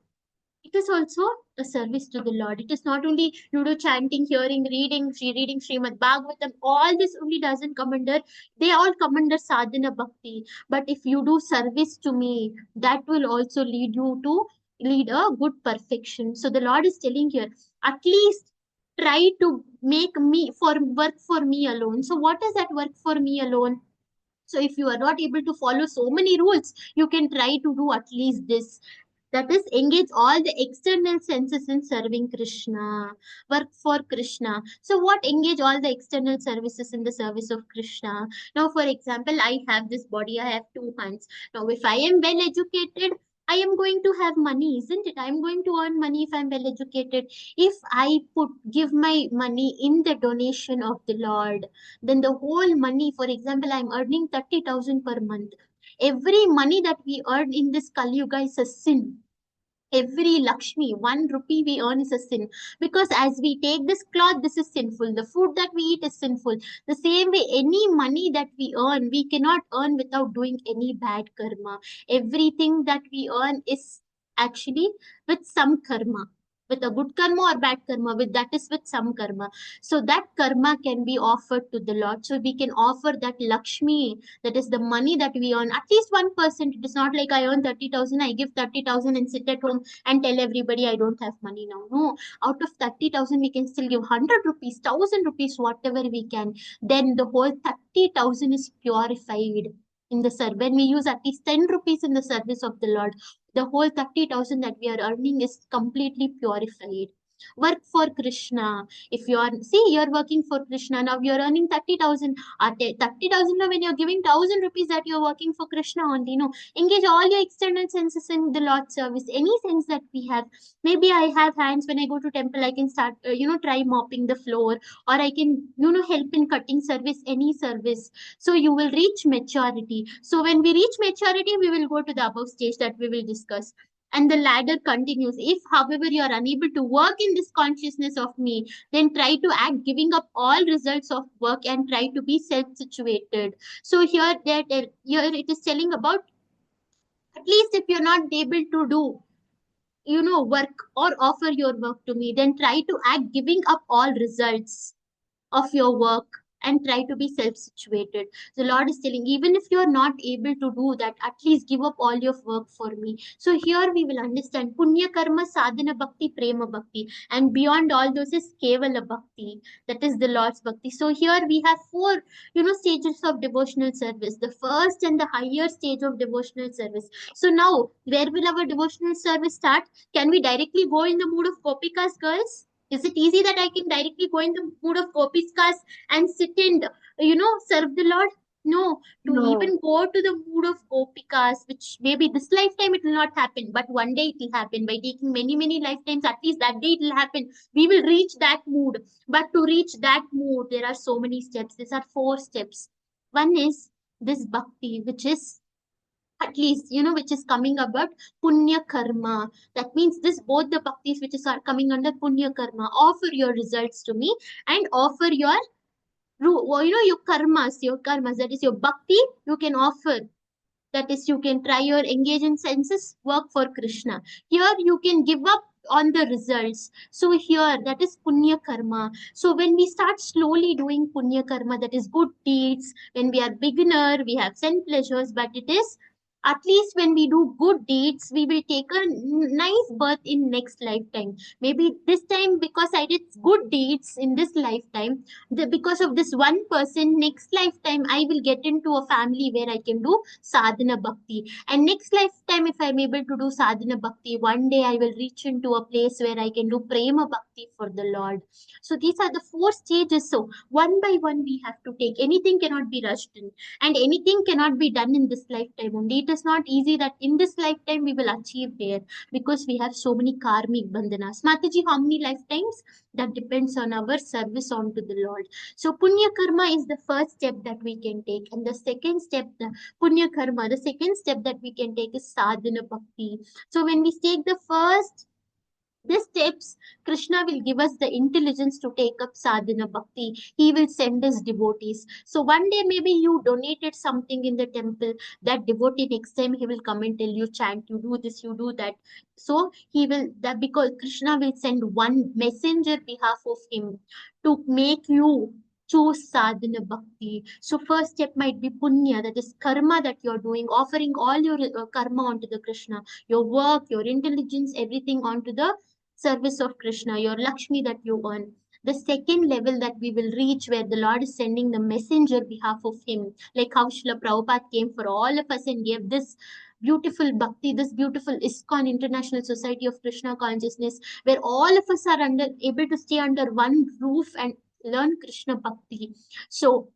It is also a service to the Lord. It is not only you do chanting, hearing, reading Srimad Bhagavatam. All this only doesn't come under, they all come under sadhana bhakti. But if you do service to me, that will also lead you to lead a good perfection. So the Lord is telling here, at least try to make me for work for me alone. So what is that work for me alone? So if you are not able to follow so many rules, you can try to do at least this. That is, engage all the external senses in serving Krishna, work for Krishna. So what engage all the external services in the service of Krishna? Now, for example, I have this body, I have two hands. Now, if I am well educated, I am going to have money, isn't it? I am going to earn money if I am well educated. If I give my money in the donation of the Lord, then the whole money, for example, I am earning 30,000 per month. Every money that we earn in this Kali Yuga is a sin. Every Lakshmi, 1 rupee we earn is a sin. Because as we take this cloth, this is sinful. The food that we eat is sinful. The same way, any money that we earn, we cannot earn without doing any bad karma. Everything that we earn is actually with some karma. with a good karma or bad karma, with that is with some karma. So that karma can be offered to the Lord. So we can offer that Lakshmi, that is the money that we earn, at least 1%. It is not like I earn 30,000, I give 30,000 and sit at home and tell everybody I don't have money now. No, out of 30,000 we can still give 100 rupees, 1,000 rupees, whatever we can. Then the whole 30,000 is purified in the service. When we use at least 10 rupees in the service of the Lord, the whole 30,000 that we are earning is completely purified. Work for Krishna. If you are, see, you're working for Krishna, now you're earning 30,000. 30,000, when you're giving 1,000 rupees, that you're working for Krishna only. No, engage all your external senses in the Lord's service. Any sense that we have. Maybe I have hands. When I go to temple, I can start, try mopping the floor, or I can, help in cutting service, any service. So you will reach maturity. So when we reach maturity, we will go to the above stage that we will discuss. And the ladder continues. If, however, you are unable to work in this consciousness of me, then try to act, giving up all results of work, and try to be self-situated. So here it is telling about, at least if you're not able to do, work or offer your work to me, then try to act, giving up all results of your work, and try to be self-situated. The Lord is telling, even if you are not able to do that, at least give up all your work for me. So here we will understand Punya Karma, Sadhana Bhakti, Prema Bhakti, and beyond all those is Kevala Bhakti, that is the Lord's Bhakti. So here we have four, stages of devotional service. The first and the higher stage of devotional service. So now, where will our devotional service start? Can we directly go in the mood of Gopikas, girls? Is it easy that I can directly go in the mood of Gopiskas and sit and, serve the Lord? No, to No. even go to the mood of Gopikas, which maybe this lifetime it will not happen, but one day it will happen. By taking many, many lifetimes, at least that day it will happen. We will reach that mood. But to reach that mood, there are so many steps. These are 4 steps. One is this bhakti, which is at least, which is coming about punya karma. That means this, both the bhaktis which is are coming under punya karma, offer your results to me and offer your your karmas, that is your bhakti, you can offer. That is, you can try your engage in senses, work for Krishna. Here you can give up on the results. So here, that is punya karma. So when we start slowly doing punya karma, that is good deeds, when we are beginner, we have sense pleasures, but it is, at least when we do good deeds, we will take a nice birth in next lifetime. Maybe this time, because I did good deeds in this lifetime, because of this one person, next lifetime I will get into a family where I can do sadhana bhakti. And next lifetime, if I'm able to do sadhana bhakti, one day I will reach into a place where I can do prema bhakti for the Lord. So these are the 4 stages. So one by one we have to take. Anything cannot be rushed in, and anything cannot be done in this lifetime only. It is not easy that in this lifetime we will achieve there, because we have so many karmic bandhanas. Mataji, how many lifetimes? That depends on our service unto the Lord. So punya karma is the first step that we can take, and the second step, the punya karma, the second step that we can take is sadhana bhakti. So when we take the first these steps, Krishna will give us the intelligence to take up sadhana bhakti. He will send us devotees. So one day maybe you donated something in the temple. That devotee, next time he will come and tell you, chant, you do this, you do that. So he will, that because Krishna will send one messenger behalf of him to make you choose sadhana bhakti. So first step might be punya, that is karma that you're doing, offering all your karma onto the Krishna, your work, your intelligence, everything onto the service of Krishna, your Lakshmi that you earn. The second level that we will reach, where the Lord is sending the messenger behalf of him, like how Srila Prabhupada came for all of us and gave this beautiful bhakti, this beautiful ISKCON, International Society of Krishna Consciousness, where all of us are able to stay under one roof and learn Krishna bhakti. So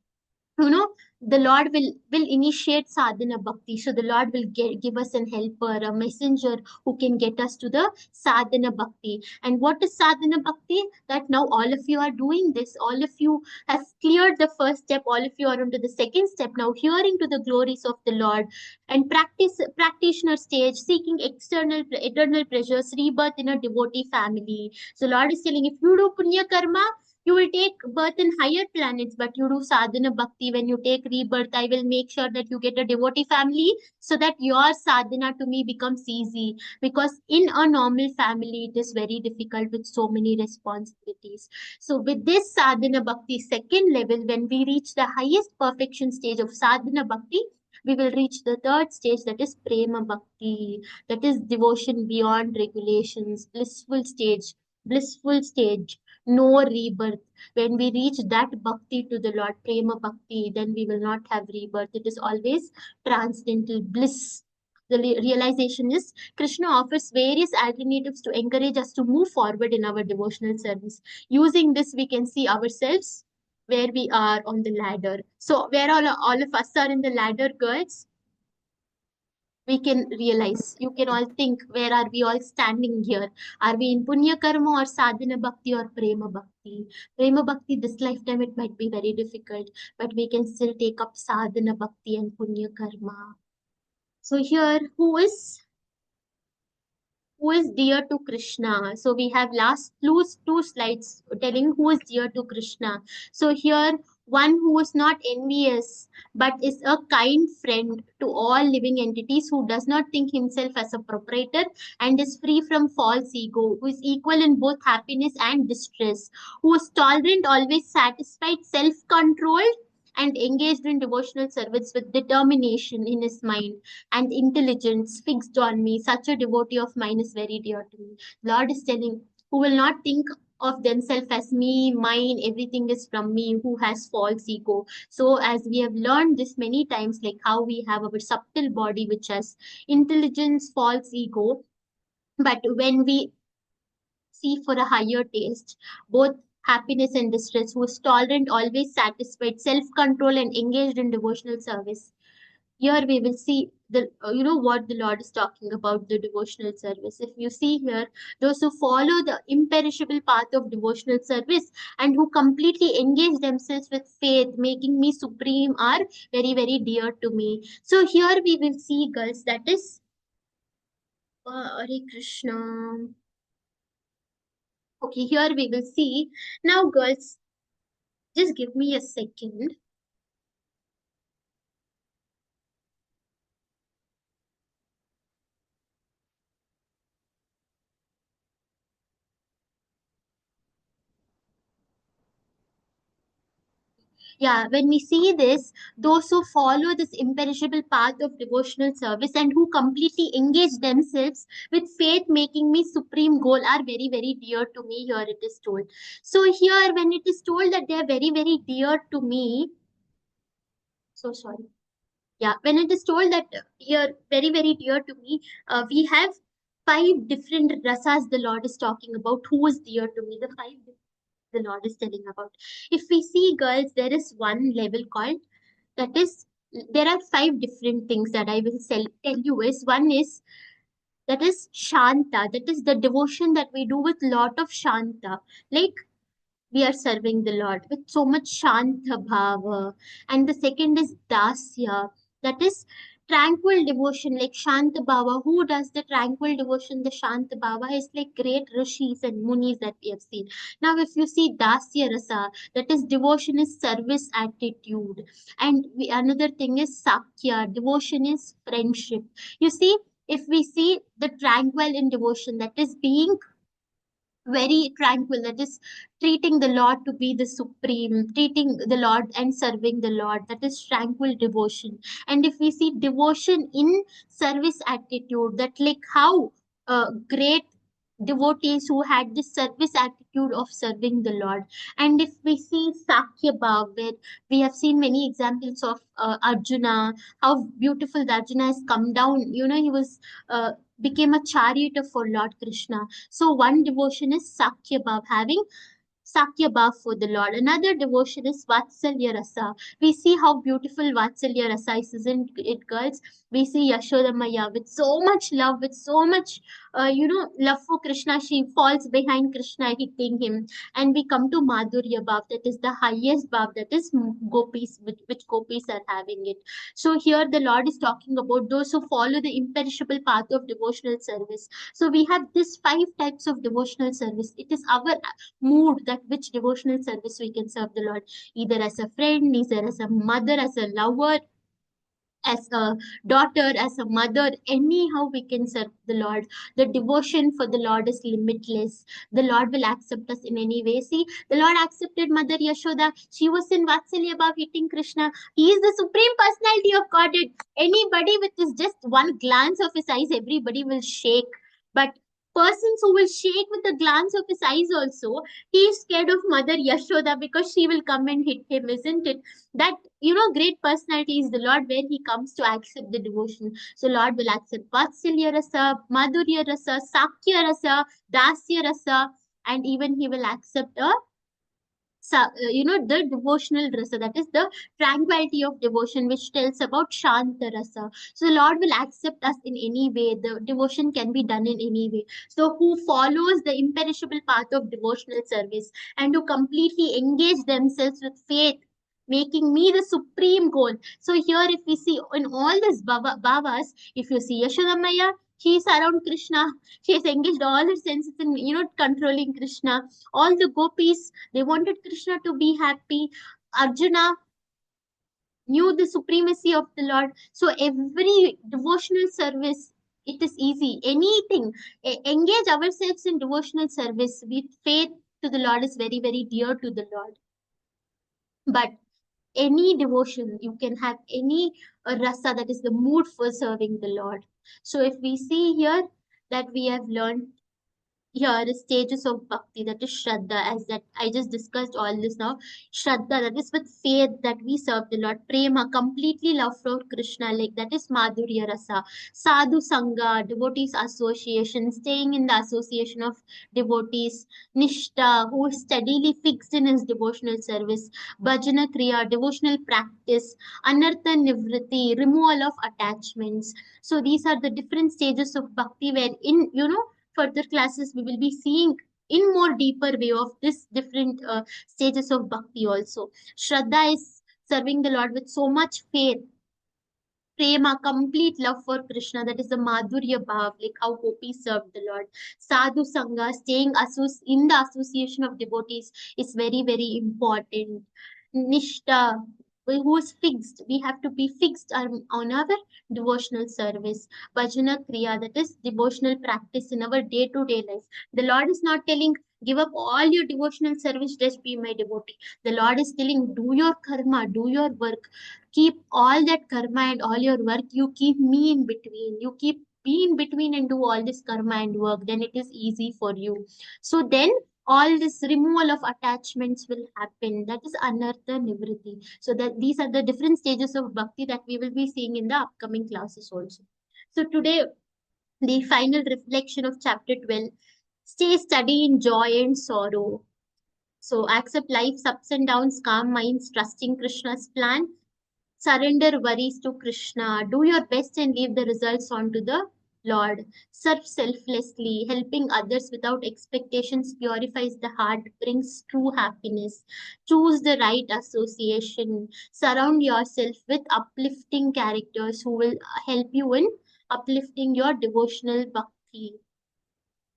the Lord will initiate sadhana bhakti. So the Lord will give us an helper, a messenger who can get us to the sadhana bhakti. And what is sadhana bhakti? That now all of you are doing this, all of you have cleared the first step, all of you are into the second step now, hearing to the glories of the Lord, and practitioner stage, seeking eternal pleasures, rebirth in a devotee family. So Lord is telling, if you do punya karma, You will take birth in higher planets, but you do sadhana bhakti. When you take rebirth, I will make sure that you get a devotee family so that your sadhana to me becomes easy. Because in a normal family, it is very difficult with so many responsibilities. So, with this sadhana bhakti second level, when we reach the highest perfection stage of sadhana bhakti, we will reach the third stage, that is prema bhakti, that is devotion beyond regulations, blissful stage, no rebirth. When we reach that bhakti to the Lord, prema bhakti, then we will not have rebirth. It is always transcendental bliss. The realization is Krishna offers various alternatives to encourage us to move forward in our devotional service. Using this, we can see ourselves where we are on the ladder. So, where all of us are in the ladder, girls, we can realize. You can all think, where are we all standing here? Are we in Punya Karma or Sadhana Bhakti or Prema Bhakti? Prema Bhakti, this lifetime, it might be very difficult, but we can still take up Sadhana Bhakti and Punya Karma. So, here, who is dear to Krishna? So we have last two slides telling who is dear to Krishna. So here, one who is not envious but is a kind friend to all living entities, who does not think himself as a proprietor and is free from false ego, who is equal in both happiness and distress, who is tolerant, always satisfied, self-controlled, and engaged in devotional service with determination in his mind and intelligence fixed on me. Such a devotee of mine is very dear to me. Lord is telling, who will not think of themselves as me, mine, everything is from me, who has false ego. So, as we have learned this many times, like how we have our subtle body, which has intelligence, false ego, but when we see for a higher taste, both happiness and distress, who is tolerant, always satisfied, self control, and engaged in devotional service. Here we will see the what the Lord is talking about, the devotional service. If you see here, those who follow the imperishable path of devotional service and who completely engage themselves with faith, making me supreme, are very, very dear to me. So here we will see, girls, that is Hare Krishna. Okay, here we will see. Now, girls, just give me a second. Yeah, when we see this, those who follow this imperishable path of devotional service and who completely engage themselves with faith, making me supreme goal, are very, very dear to me. Here it is told. So, here, when it is told that they are very, very dear to me, so sorry. Yeah, when it is told that here, very, very dear to me, we have five different rasas the Lord is talking about. Who is dear to me? The five the Lord is telling about. If we see, girls, there is one level called, that is, there are five different things that I will tell you. Is one is, that is shanta, that is the devotion that we do with lot of shanta, like we are serving the Lord with so much Shanta Bhava. And the second is Dasya, that is tranquil devotion, like Shanta Bhava. Who does the tranquil devotion? The Shanta Bhava is like great rishis and munis that we have seen. Now, if you see Dasya Rasa, that is devotion is service attitude. And another thing is Sakya, devotion is friendship. You see, if we see the tranquil in devotion, that is being very tranquil, that is treating the Lord to be the supreme, treating the Lord and serving the Lord, that is tranquil devotion. And if we see devotion in service attitude, that like how great devotees who had this service attitude of serving the Lord. And if we see Sakya Bhav, where we have seen many examples of Arjuna, how beautiful the Arjuna has come down, he was became a charioteer for Lord Krishna. So one devotion is Sakya Bhav, having Sakya Bhav for the Lord. Another devotion is Vatsalya Rasa. We see how beautiful Vatsalya Rasa is, isn't it, girls? We see Yashoda Maya with so much love, with so much love for Krishna, she falls behind Krishna, hitting him. And we come to Madhurya Bhav, that is the highest Bhav, that is gopis, which gopis are having it. So here the Lord is talking about those who follow the imperishable path of devotional service. So we have this 5 types of devotional service. It is our mood that which devotional service we can serve the Lord, either as a friend, either as a mother, as a lover, as a daughter, as a mother, anyhow we can serve the Lord. The devotion for the Lord is limitless. The Lord will accept us in any way. See, the Lord accepted Mother Yashoda. She was in Vatsalya Bhav hitting Krishna. He is the supreme personality of Godhead. Anybody with his just one glance of his eyes, everybody will shake. But persons who will shake with a glance of his eyes also, he is scared of Mother Yashoda because she will come and hit him, isn't it? That great personality is the Lord where he comes to accept the devotion. So Lord will accept Vatsalya Rasa, Madhurya Rasa, Sakya Rasa, Dasya Rasa, and even he will accept the devotional rasa, that is the tranquility of devotion, which tells about Shanta Rasa. So the Lord will accept us in any way. The devotion can be done in any way. So who follows the imperishable path of devotional service and who completely engage themselves with faith, making me the supreme goal. So here, if we see in all these bhavas, if you see Yashoda Maya, she is around Krishna. She has engaged all her senses in controlling Krishna. All the gopis, they wanted Krishna to be happy. Arjuna knew the supremacy of the Lord. So every devotional service, it is easy. Anything, engage ourselves in devotional service with faith to the Lord is very, very dear to the Lord. But any devotion, you can have any rasa, that is the mood for serving the Lord. So if we see here that we have learned here is stages of bhakti, that is shraddha, as that I just discussed all this now. Shraddha, that is with faith that we serve the Lord. Prema, completely love for Krishna, like that is Madhurya Rasa. Sadhu Sangha, devotees association, staying in the association of devotees. Nishta, who is steadily fixed in his devotional service. Bhajana Kriya, devotional practice. Anartha Nivritti, removal of attachments. So these are the different stages of bhakti where in further classes we will be seeing in more deeper way of this different stages of bhakti also. Shraddha is serving the Lord with so much faith. Prema, complete love for Krishna, that is the Madhurya Bhav, like how gopis served the Lord. Sadhu Sangha, staying in the association of devotees is very, very important. Nishta, who is fixed. We have to be fixed on our devotional service. Bhajana Kriya, that is devotional practice in our day to day life. The Lord is not telling, give up all your devotional service, just be my devotee. The Lord is telling, do your karma, do your work, keep all that karma and all your work, you keep me in between, you keep me in between and do all this karma and work, then it is easy for you. So then all this removal of attachments will happen, that is anartha nivritti. So that these are the different stages of bhakti that we will be seeing in the upcoming classes also. So today, the final reflection of chapter 12, stay steady in joy and sorrow. So accept life's ups and downs, calm minds, trusting Krishna's plan. Surrender worries to Krishna. Do your best and leave the results on to the Lord. Serve selflessly. Helping others without expectations purifies the heart, brings true happiness. Choose the right association. Surround yourself with uplifting characters who will help you in uplifting your devotional bhakti.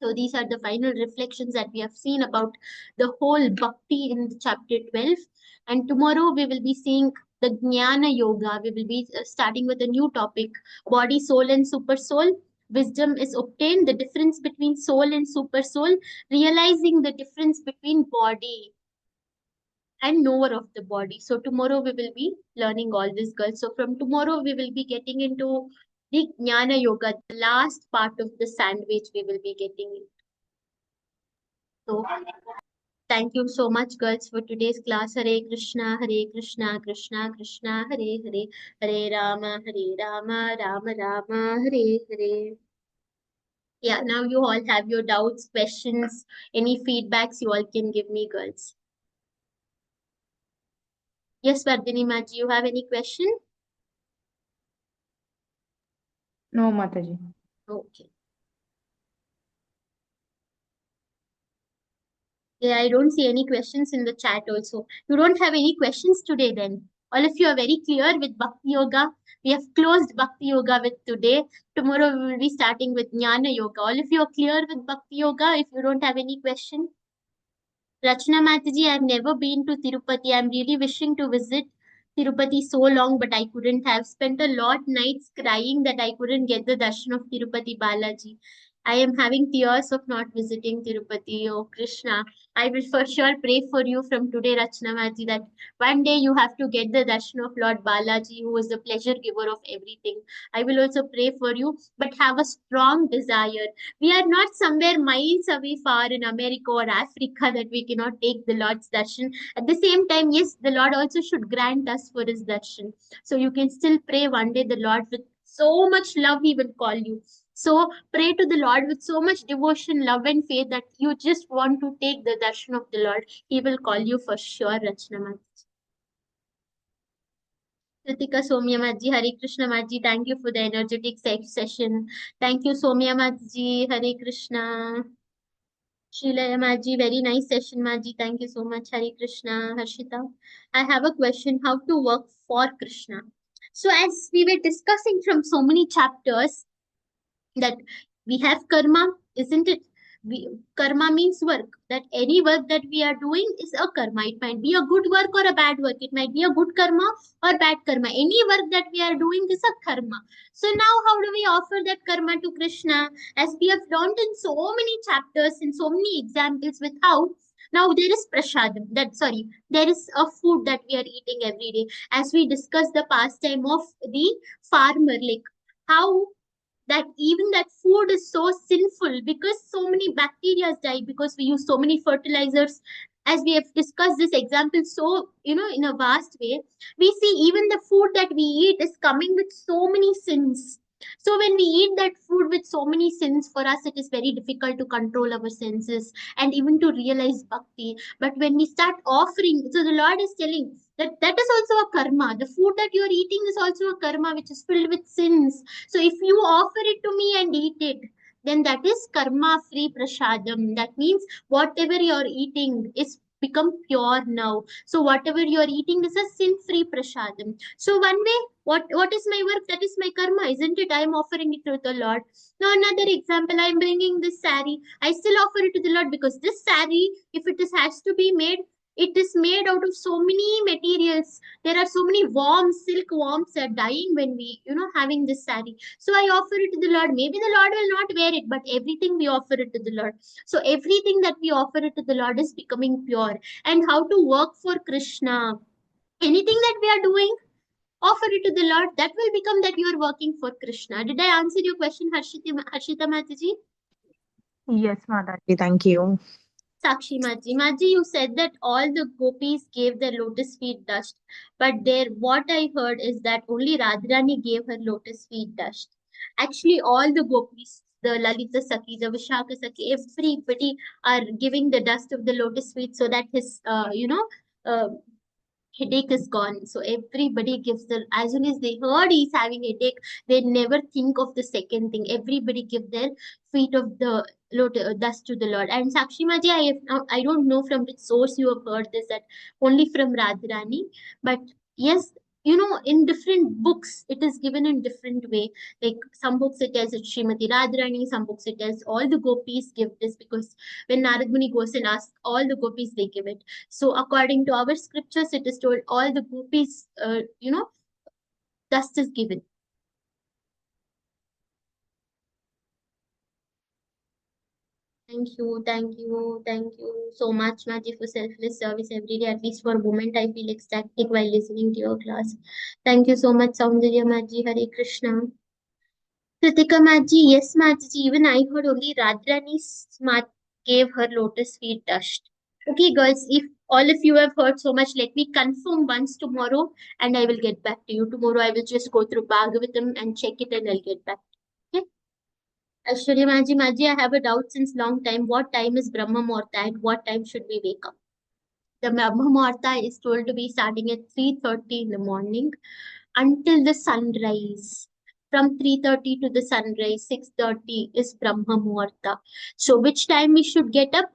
So these are the final reflections that we have seen about the whole bhakti in chapter 12. And tomorrow we will be seeing the Jnana Yoga. We will be starting with a new topic, body, soul, and super soul. Wisdom is obtained, the difference between soul and super soul, realizing the difference between body and knower of the body. So tomorrow we will be learning all this, girls. So from tomorrow we will be getting into the Jnana Yoga, the last part of the sandwich we will be getting into. So thank you so much, girls, for today's class. Hare Krishna, Krishna Krishna, Hare Hare, Hare Rama, Rama Rama, Hare Hare. Yeah, now you all have your doubts, questions, any feedbacks you all can give me, girls. Yes, Vardhini Maji, you have any question? No, Mataji. Okay. Yeah, I don't see any questions in the chat also. You don't have any questions today then. All of you are very clear with Bhakti Yoga. We have closed Bhakti Yoga with today. Tomorrow we will be starting with Jnana Yoga. All of you are clear with Bhakti Yoga if you don't have any question. Rachna Mataji, I've never been to Tirupati. I'm really wishing to visit Tirupati so long, but I couldn't have. Spent a lot nights crying that I couldn't get the darshan of Tirupati Balaji. I am having tears of not visiting Tirupati. Oh Krishna, I will for sure pray for you from today, Rachna Mataji, that one day you have to get the darshan of Lord Balaji, who is the pleasure giver of everything. I will also pray for you, but have a strong desire. We are not somewhere miles away far in America or Africa that we cannot take the Lord's darshan. At the same time, yes, the Lord also should grant us for his darshan. So you can still pray one day the Lord with so much love he will call you. So pray to the Lord with so much devotion, love and faith that you just want to take the darshan of the Lord. He will call you for sure, Rachna Mataji. Kritika Somya Maji, Hare Krishna Maji, thank you for the energetic session. Thank you, Somya Maji, Hare Krishna. Sheila Maji, very nice session, Maji. Thank you so much, Hare Krishna. Harshita, I have a question: how to work for Krishna? So, as we were discussing from so many chapters, that we have karma, isn't it? Karma means work. That any work that we are doing is a karma. It might be a good work or a bad work. It might be a good karma or bad karma. Any work that we are doing is a karma. So now how do we offer that karma to Krishna? As we have learned in so many chapters, in so many examples, with how now there is prasadam. There is a food that we are eating every day. As we discussed the pastime of the farmer, like how that even that food is so sinful because so many bacteria die because we use so many fertilizers. As we have discussed this example so in a vast way, we see even the food that we eat is coming with so many sins. So when we eat that food with so many sins, for us it is very difficult to control our senses and even to realize bhakti. But when we start offering, so the Lord is telling that that is also a karma. The food that you are eating is also a karma which is filled with sins. So if you offer it to me and eat it, then that is karma free prasadam. That means whatever you're eating is become pure now. So whatever you're eating is a sin free prasadam. So one way, what is my work? That is my karma, isn't it? I am offering it to the Lord. Now another example, I am bringing this sari. I still offer it to the Lord because this sari, if it is has to be made, it is made out of so many materials. There are so many worms, silk worms are dying when we, having this sari. So I offer it to the Lord. Maybe the Lord will not wear it, but everything we offer it to the Lord. So everything that we offer it to the Lord is becoming pure. And how to work for Krishna? Anything that we are doing, offer it to the Lord. That will become that you are working for Krishna. Did I answer your question, Harshita Mataji? Yes, Mataji, thank you. Sakshi Maji. Maji, you said that all the gopis gave their lotus feet dust, but there, what I heard is that only Radharani gave her lotus feet dust. Actually, all the gopis, the Lalita Saki, the Vishaka Saki, everybody are giving the dust of the lotus feet so that his, uh, headache is gone. So everybody gives the, as soon as they heard he's having headache, they never think of the second thing. Everybody give their feet of the dust to the Lord. And Sakshi Maji, I don't know from which source you have heard this, that only from Radharani, but yes, in different books it is given in different way. Like some books it tells it Srimati Radharani, some books it tells all the gopis give this, because when Narad Muni goes and asks all the gopis, they give it. So according to our scriptures, it is told all the gopis, dust is given. Thank you so much, Maji, for selfless service every day. At least for a moment, I feel ecstatic while listening to your class. Thank you so much, Soundarya Maji. Hare Krishna. Kritika Maji, yes, Maji, even I heard only Radharani Smart gave her lotus feet dust. Okay, girls, if all of you have heard so much, let me confirm once tomorrow and I will get back to you. Tomorrow I will just go through Bhagavatam and check it and I'll get back. Okay? Aishwarya Maji, I have a doubt since long time. What time is Brahma Muhurta and what time should we wake up? The Brahma Muhurta is told to be starting at 3:30 in the morning until the sunrise. From 3:30 to the sunrise, 6:30 is Brahma Muhurta. So which time we should get up?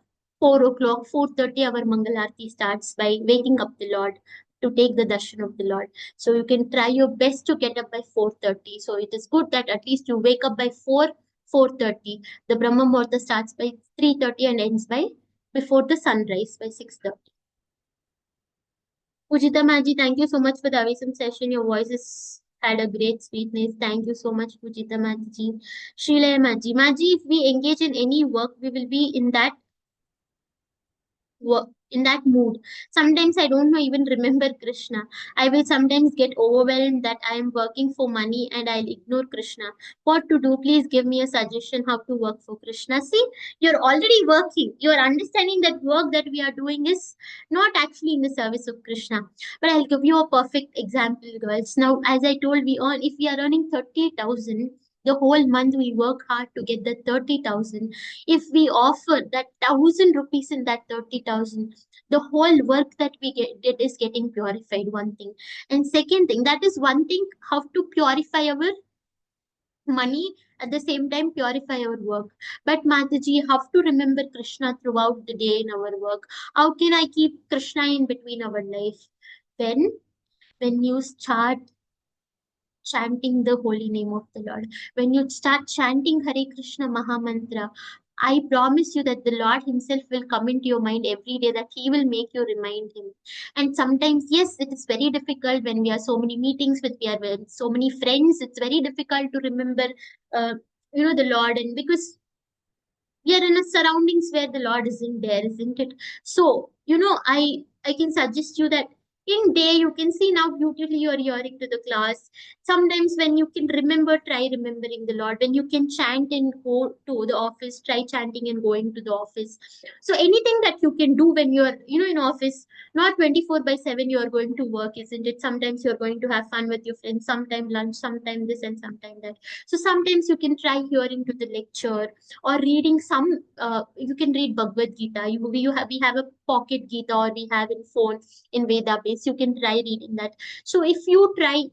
4 o'clock, 4:30, our Mangal Aarti starts by waking up the Lord to take the darshan of the Lord. So you can try your best to get up by 4:30. So it is good that at least you wake up by 4:30. The Brahma Muhurta starts by 3:30 and ends by before the sunrise by 6:30. Pujita Maji, thank you so much for the awesome session. Your voice has had a great sweetness. Thank you so much, Pujita Maji. Srilaya Maji. Maji, if we engage in any work, we will be in that mood. Sometimes I don't know even remember Krishna. I will sometimes get overwhelmed that I am working for money and I'll ignore Krishna. What to do? Please give me a suggestion how to work for Krishna. See, you're already working. You're understanding that work that we are doing is not actually in the service of Krishna. But I'll give you a perfect example, girls. Now, as I told, if we are earning 30,000, the whole month we work hard to get the 30,000. If we offer that 1,000 rupees in that 30,000, the whole work that we did is getting purified. One thing, and second thing, that is one thing, how to purify our money, at the same time purify our work. But Mataji, how to remember Krishna throughout the day in our work? How can I keep Krishna in between our life? When you start chanting the holy name of the Lord. When you start chanting Hare Krishna Maha Mantra, I promise you that the Lord Himself will come into your mind every day, that He will make you remind Him. And sometimes, yes, it is very difficult when we are so many meetings we are with so many friends. It's very difficult to remember, uh, the Lord, and because we are in a surroundings where the Lord isn't there, isn't it? So, I can suggest you that in day you can see now beautifully you are hearing to the class. Sometimes when you can remember, try remembering the Lord. When you can chant and go to the office, try chanting and going to the office. So anything that you can do when you're, in office, not 24/7 you are going to work, isn't it? Sometimes you're going to have fun with your friends, sometime lunch, sometime this and sometime that. So sometimes you can try hearing to the lecture or reading some, you can read Bhagavad Gita. We have a pocket Gita, or we have in phone in Veda base. You can try reading that. So if you try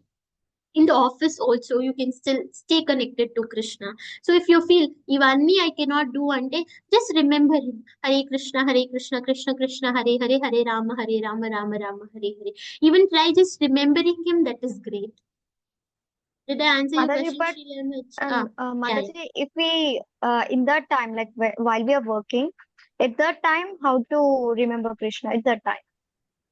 in the office also, you can still stay connected to Krishna. So if you feel Ivanni I cannot do one day, just remember him. Hare Krishna, Hare Krishna, Krishna Krishna, Hare Hare, Hare Rama, Hare Rama, Rama Rama, Hare Hare. Even try just remembering him, that is great. Did I answer your Mataji, question, but Sheila? Yeah, yeah. Mataji, if we in that time, like while we are working, at that time, how to remember Krishna at that time,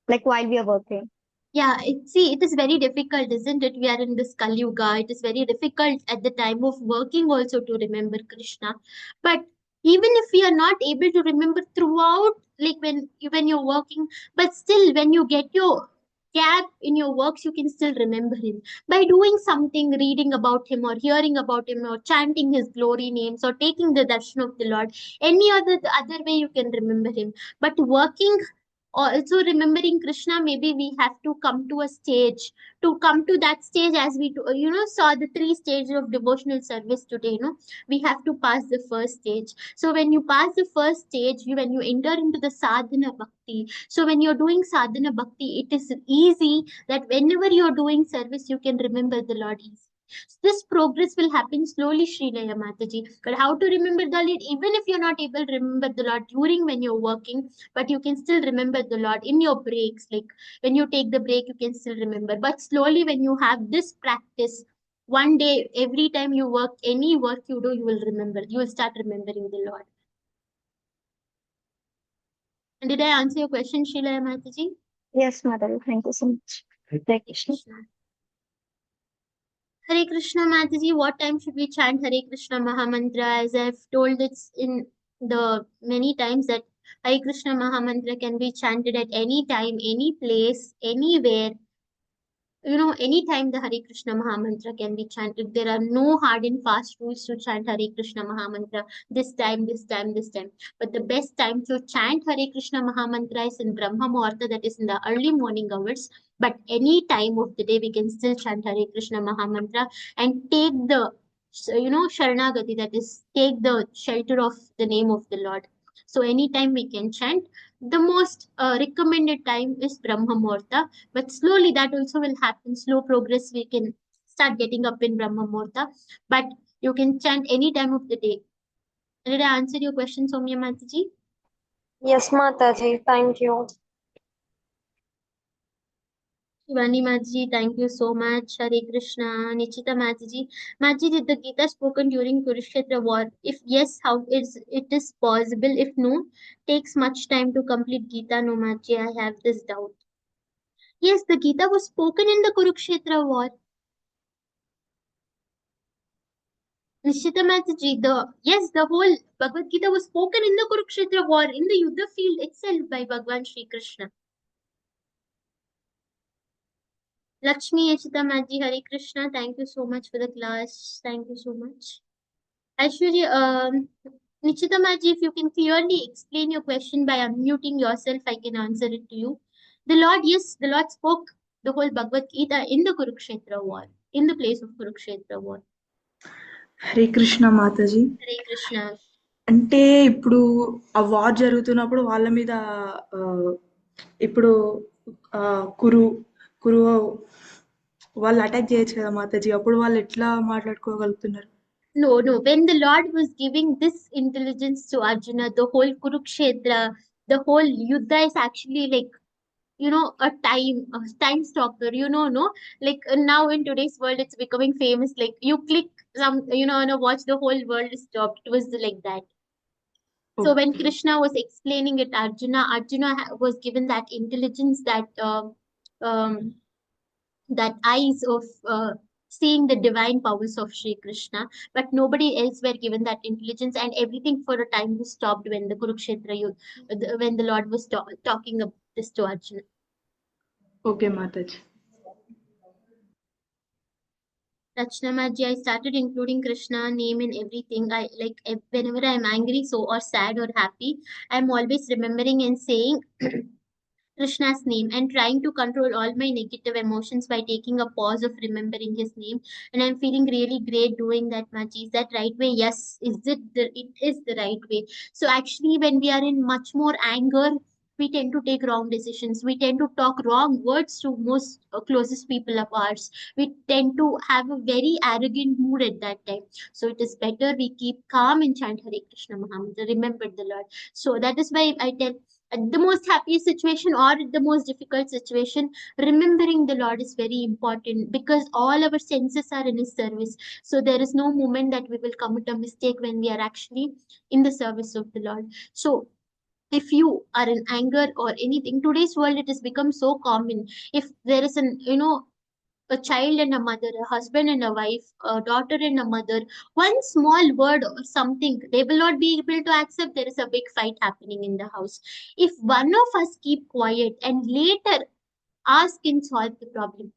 like while we are working? Yeah, it is very difficult, isn't it? We are in this Kali Yuga. It is very difficult at the time of working also to remember Krishna. But even if we are not able to remember throughout, like when you're working, but still when you get your gap in your works, you can still remember him by doing something, reading about him or hearing about him or chanting his glory names or taking the darshan of the Lord. Any other way you can remember him. But working, also remembering Krishna, maybe we have to come to a stage, to come to that stage, as we saw the three stages of devotional service today. We have to pass the first stage. So when you pass the first stage, when you enter into the sadhana bhakti, so when you're doing sadhana bhakti, it is easy that whenever you're doing service, you can remember the Lord easily. This progress will happen slowly, Srilaya Mataji. But how to remember the Lord, even if you're not able to remember the Lord during when you're working, but you can still remember the Lord in your breaks. Like when you take the break, you can still remember. But slowly, when you have this practice, one day, every time you work, any work you do, you will remember. You will start remembering the Lord. And did I answer your question, Sheila Mataji? Yes, Mataji, thank you so much. Hare Krishna. Hare Krishna Mataji, what time should we chant Hare Krishna Mahamantra? As I've told, it's in the many times that Hare Krishna Mahamantra can be chanted at any time, any place, anywhere. Anytime the Hare Krishna Mahamantra can be chanted. There are no hard and fast rules to chant Hare Krishna Mahamantra this time, this time, this time. But the best time to chant Hare Krishna Mahamantra is in Brahma Muhurta, that is in the early morning hours. But any time of the day, we can still chant Hare Krishna Mahamantra and take the, Sharanagati, that is, take the shelter of the name of the Lord. So anytime we can chant. The most recommended time is Brahma Muhurta, but slowly that also will happen. Slow progress, we can start getting up in Brahma Muhurta, but you can chant any time of the day. Did I answer your question, Somya Mataji? Yes, Mataji. Thank you. Shivani Maji, thank you so much. Hare Krishna. Nichita Maji. Maji, did the Gita spoken during Kurukshetra war? If yes, how is it is possible? If no, takes much time to complete Gita. No, Maji, I have this doubt. Yes, the Gita was spoken in the Kurukshetra war. Nishita Mataji, the whole Bhagavad Gita was spoken in the Kurukshetra war, in the Yuddha field itself by Bhagwan Sri Krishna. Lakshmi Yashita Maji, Hare Krishna, thank you so much for the class. Thank you so much. Actually, Nichita Maji, if you can clearly explain your question by unmuting yourself, I can answer it to you. The Lord spoke the whole Bhagavad Gita in the Kurukshetra war, in the place of Kurukshetra war. Hare Krishna Mataji. Hare Krishna. అంటే ఇప్పుడు ఆ war జరుగుతున్నప్పుడు వాళ్ళ మీద ఆ, ఇప్పుడు ఆ, కురు కురు వాళ్ళు అటాక్ చేయొచ్చు కదా మాతాజీ, అప్పుడు వాళ్ళు ఎట్లా మాట్లాడుకోగలుగుతున్నారు? No, no. When the Lord was giving this intelligence to Arjuna, the whole Kurukshetra, the whole Yuddha is actually like, a time stalker, no? Like now in today's world, it's becoming famous. Like you click some, on a watch, the whole world is stopped. It was like that. So when okay. Krishna was explaining it, Arjuna was given that intelligence, that eyes of seeing the divine powers of Sri Krishna, but nobody else were given that intelligence, and everything for a time was stopped when the Kurukshetra when the Lord was talking of this to Arjuna. Okay Mataji. Rachnamaji, I started including Krishna name in everything. I like whenever I'm angry, so or sad or happy, I'm always remembering and saying Krishna's name and trying to control all my negative emotions by taking a pause of remembering his name. And I'm feeling really great doing that, Maji. Is that right way? Yes. It is the right way. So actually when we are in much more anger, we tend to take wrong decisions. We tend to talk wrong words to most closest people of ours. We tend to have a very arrogant mood at that time. So it is better we keep calm and chant Hare Krishna Mahamantra. Remember the Lord. So that is why I tell at the most happiest situation or at the most difficult situation, remembering the Lord is very important because all our senses are in His service. So there is no moment that we will commit a mistake when we are actually in the service of the Lord. So if you are in anger or anything, today's world it has become so common. If there is a child and a mother, a husband and a wife, a daughter and a mother, one small word or something, they will not be able to accept. There is a big fight happening in the house. If one of us keep quiet and later ask and solve the problem.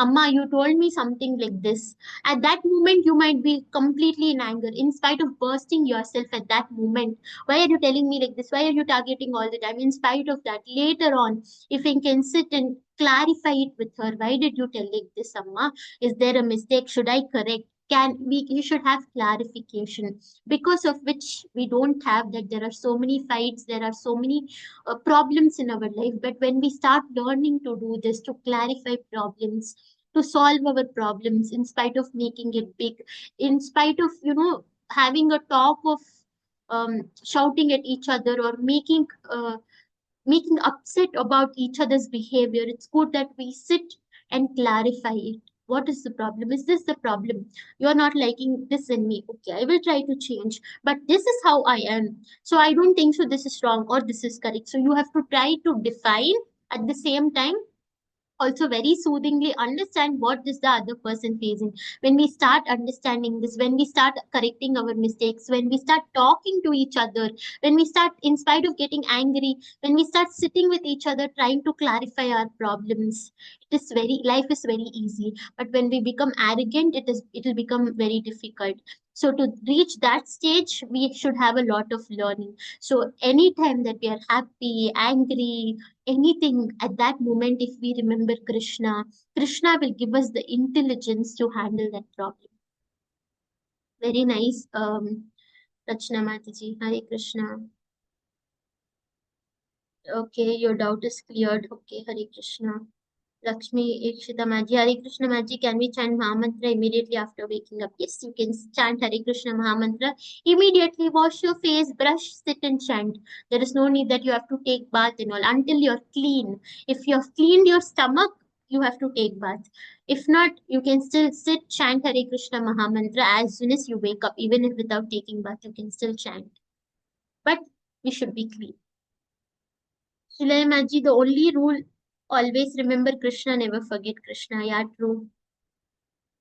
Amma, you told me something like this. At that moment, you might be completely in anger, in spite of bursting yourself at that moment. Why are you telling me like this? Why are you targeting all the time? In spite of that, later on, if I can sit and clarify it with her, why did you tell like this, Amma? Is there a mistake? Should I correct? You should have clarification, because of which we don't have that. There are so many fights, there are so many problems in our life. But when we start learning to do this, to clarify problems, to solve our problems, in spite of making it big, in spite of having a talk of shouting at each other or making upset about each other's behavior, it's good that we sit and clarify it. What is the problem? Is this the problem? You're not liking this in me. Okay, I will try to change. But this is how I am. So I don't think so this is wrong or this is correct. So you have to try to define at the same time, also very soothingly understand what is the other person facing. When we start understanding this, when we start correcting our mistakes, when we start talking to each other, when we start, in spite of getting angry, when we start sitting with each other trying to clarify our problems, life is very easy. But when we become arrogant, it will become very difficult. So to reach that stage, we should have a lot of learning. So anytime that we are happy, angry, anything at that moment, if we remember Krishna will give us the intelligence to handle that problem. Very nice, Rachna Mataji. Hare Krishna. Okay, your doubt is cleared. Okay, Hare Krishna. Lakshmi Ikshita Maji, Hare Krishna Maji, can we chant Mahamantra immediately after waking up? Yes, you can chant Hare Krishna Mahamantra immediately. Wash your face, brush, sit and chant. There is no need that you have to take bath and all until you're clean. If you have cleaned your stomach, you have to take bath. If not, you can still sit, chant Hare Krishna Mahamantra as soon as you wake up. Even if without taking bath, you can still chant. But we should be clean. Shilay Maji, the only rule, always remember Krishna, never forget Krishna. Yeah, true.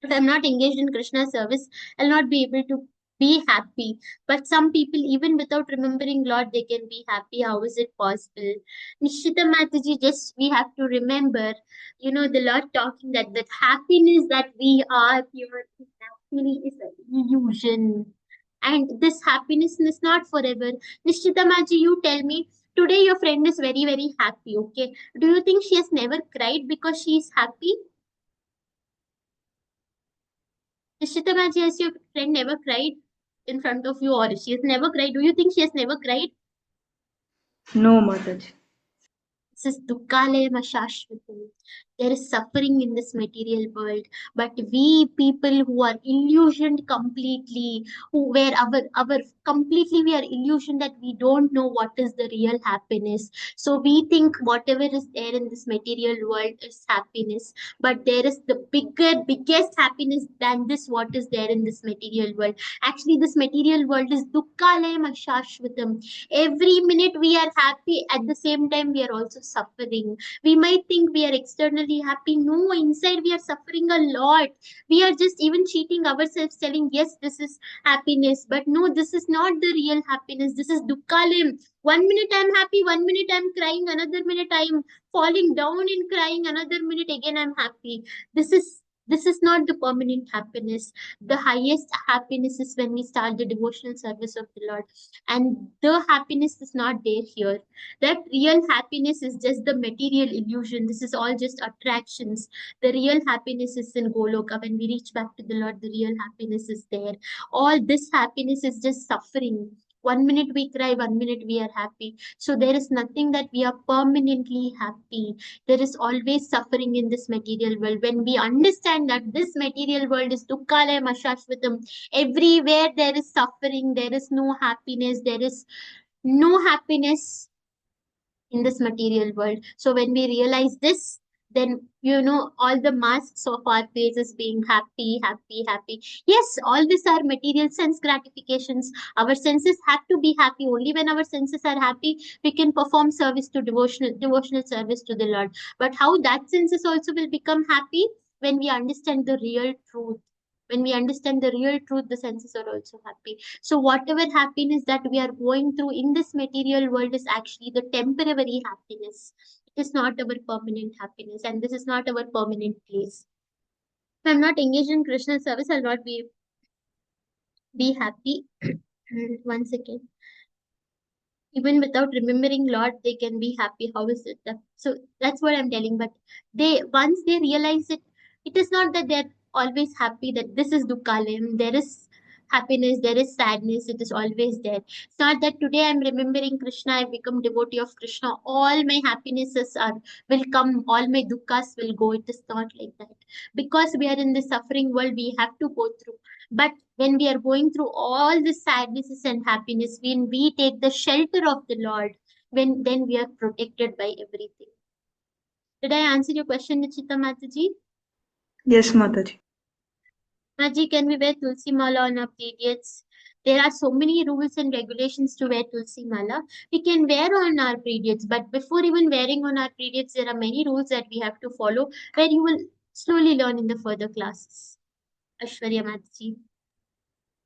If I'm not engaged in Krishna service, I'll not be able to be happy. But some people, even without remembering Lord, they can be happy. How is it possible? Nishita Mataji, just we have to remember, the Lord talking that happiness that we are here is actually is an illusion. And this happiness is not forever. Nishita Maji, you tell me, today your friend is very, very happy, okay? Do you think she has never cried because she is happy? Nishita Maji, has your friend never cried in front of you, or she has never cried? Do you think she has never cried? No, Mataji. This is Dukkalaya Shashvatam. There is suffering in this material world, but we people who are illusioned completely, who where our completely we are illusioned that we don't know what is the real happiness. So we think whatever is there in this material world is happiness, but there is the biggest happiness than this what is there in this material world. Actually, this material world is Dukkalaya Shashvatam. Every minute we are happy, at the same time we are also suffering. We might think we are externally happy. No, inside we are suffering a lot. We are just even cheating ourselves, telling, yes, this is happiness. But no, this is not the real happiness. This is dukkalim. 1 minute I'm happy, 1 minute I'm crying, another minute I'm falling down and crying, another minute again I'm happy. This is not the permanent happiness. The highest happiness is when we start the devotional service of the Lord. And the happiness is not there here. That real happiness is just the material illusion. This is all just attractions. The real happiness is in Goloka. When we reach back to the Lord, the real happiness is there. All this happiness is just suffering. 1 minute we cry, 1 minute we are happy. So there is nothing that we are permanently happy. There is always suffering in this material world. When we understand that this material world is Dukkalaya Mashashvatam, everywhere there is suffering, there is no happiness, there is no happiness in this material world. So when we realize this, then all the masks of our faces being happy, happy, happy. Yes, all these are material sense gratifications. Our senses have to be happy. Only when our senses are happy, we can perform service to devotional service to the Lord. But how that senses also will become happy when we understand the real truth. When we understand the real truth, the senses are also happy. So whatever happiness that we are going through in this material world is actually the temporary happiness. It is not our permanent happiness, and this is not our permanent place. If I'm not engaged in Krishna service, I'll not be happy. One second. Even without remembering Lord, they can be happy. How is it? So that's what I'm telling. But they once they realize it, it is not that they're always happy that this is Dukkalim. There is happiness, there is sadness, it is always there. It's not that today I'm remembering Krishna, I've become devotee of Krishna, all my happinesses are will come, all my dukkas will go. It is not like that. Because we are in the suffering world, we have to go through. But when we are going through all the sadnesses and happiness, when we take the shelter of the Lord, then we are protected by everything. Did I answer your question, Nichita Mataji? Yes, Mataji. Maji, can we wear Tulsi Mala on our periods? There are so many rules and regulations to wear Tulsi Mala. We can wear on our periods, but before even wearing on our periods, there are many rules that we have to follow where you will slowly learn in the further classes. Ashwarya Mataji.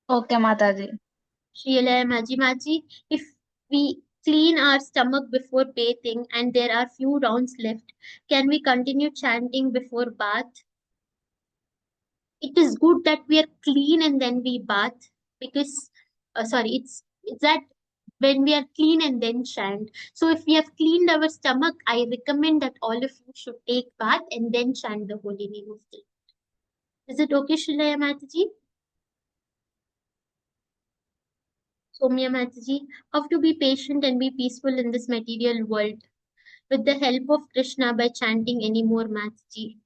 Okay, Mataji. Sheila Maji Maji, if we clean our stomach before bathing and there are few rounds left, can we continue chanting before bath? It is good that we are clean and then we bath because, sorry, it's that when we are clean and then chant. So if we have cleaned our stomach, I recommend that all of you should take bath and then chant the holy name of the Lord. Is it okay, Shilaya Mataji? Somya Mataji, how to be patient and be peaceful in this material world. with the help of Krishna by chanting any more Mataji.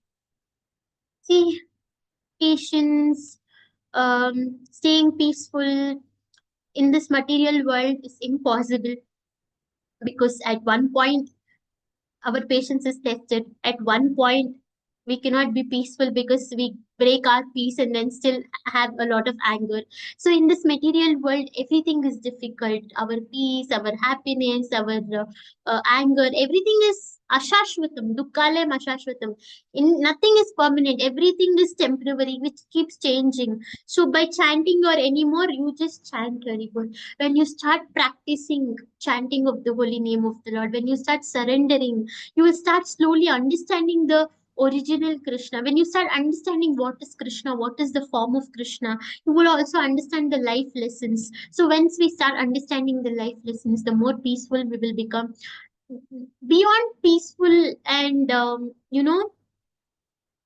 See, patience, staying peaceful in this material world is impossible, because at one point our patience is tested. At one point we cannot be peaceful because we break our peace and then still have a lot of anger. So in this material world everything is difficult. Our peace, our happiness, our anger, everything is ashashvatam, dukkalem ashashvatam. In nothing is permanent, everything is temporary, which keeps changing. So by chanting or anymore, you just chant very good. When you start practicing chanting of the holy name of the Lord, when you start surrendering, you will start slowly understanding the original Krishna. When you start understanding what is Krishna, what is the form of Krishna, you will also understand the life lessons. So once we start understanding the life lessons, the more peaceful we will become. Beyond peaceful and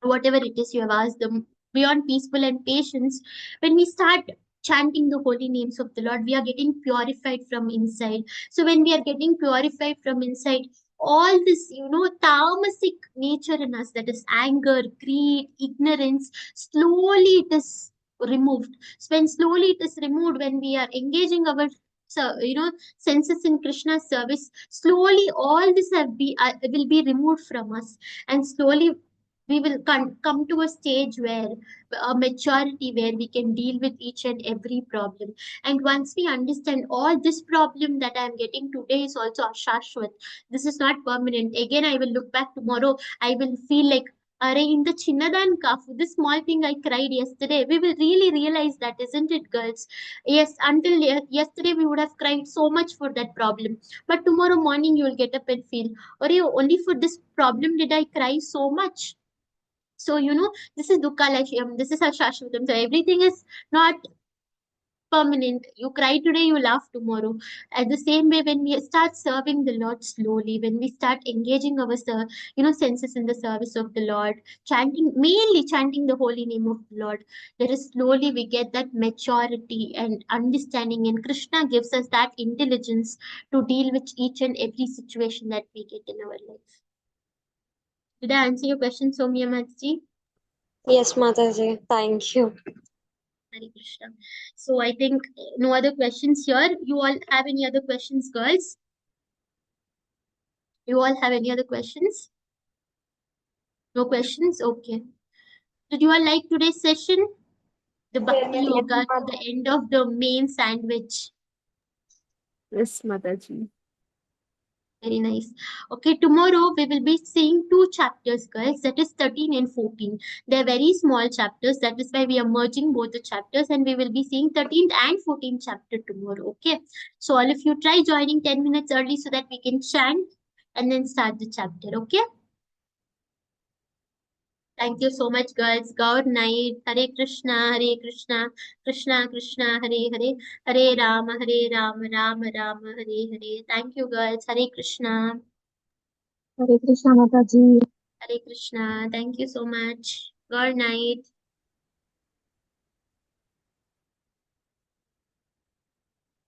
whatever it is you have asked them, beyond peaceful and patience, when we start chanting the holy names of the Lord, we are getting purified from inside. So when we are getting purified from inside, all this, tamasic nature in us, that is anger, greed, ignorance, slowly it is removed. So when slowly it is removed, when we are engaging our senses in Krishna's service, slowly all this will be removed from us, and slowly we will come to a stage where a maturity where we can deal with each and every problem. And once we understand all this problem that I am getting today is also ashashwat, this is not permanent. Again I will look back tomorrow, I will feel like, are in the chinnadan kafu, this small thing I cried yesterday. We will really realize that, isn't it, girls? Yes, until yesterday we would have cried so much for that problem, but tomorrow morning you will get up and feel, or only for this problem did I cry so much. So, this is dukkha lashyam, this is ashashvatam. So, everything is not permanent. You cry today, you laugh tomorrow. At the same way, when we start serving the Lord slowly, when we start engaging our, senses in the service of the Lord, mainly chanting the holy name of the Lord, there is slowly we get that maturity and understanding, and Krishna gives us that intelligence to deal with each and every situation that we get in our life. Did I answer your question, Somya Matji? Yes, Mataji. Thank you. Hare Krishna. So I think no other questions here. You all have any other questions, girls? You all have any other questions? No questions? Okay. Did you all like today's session? The Bhakti Yoga to the end of the main sandwich. Yes, Mataji. Very nice. Okay, tomorrow we will be seeing two chapters, girls. That is 13 and 14. They're very small chapters. That is why we are merging both the chapters, and we will be seeing 13th and 14th chapter tomorrow. Okay. So all of you try joining 10 minutes early so that we can chant and then start the chapter. Okay. Thank you so much, girls. Good night. Hare Krishna, Hare Krishna, Krishna Krishna, Hare Hare, Hare Rama, Rama Rama, Hare Hare. Thank you, girls. Hare Krishna. Hare Krishna, Mataji. Hare Krishna. Thank you so much. Good night.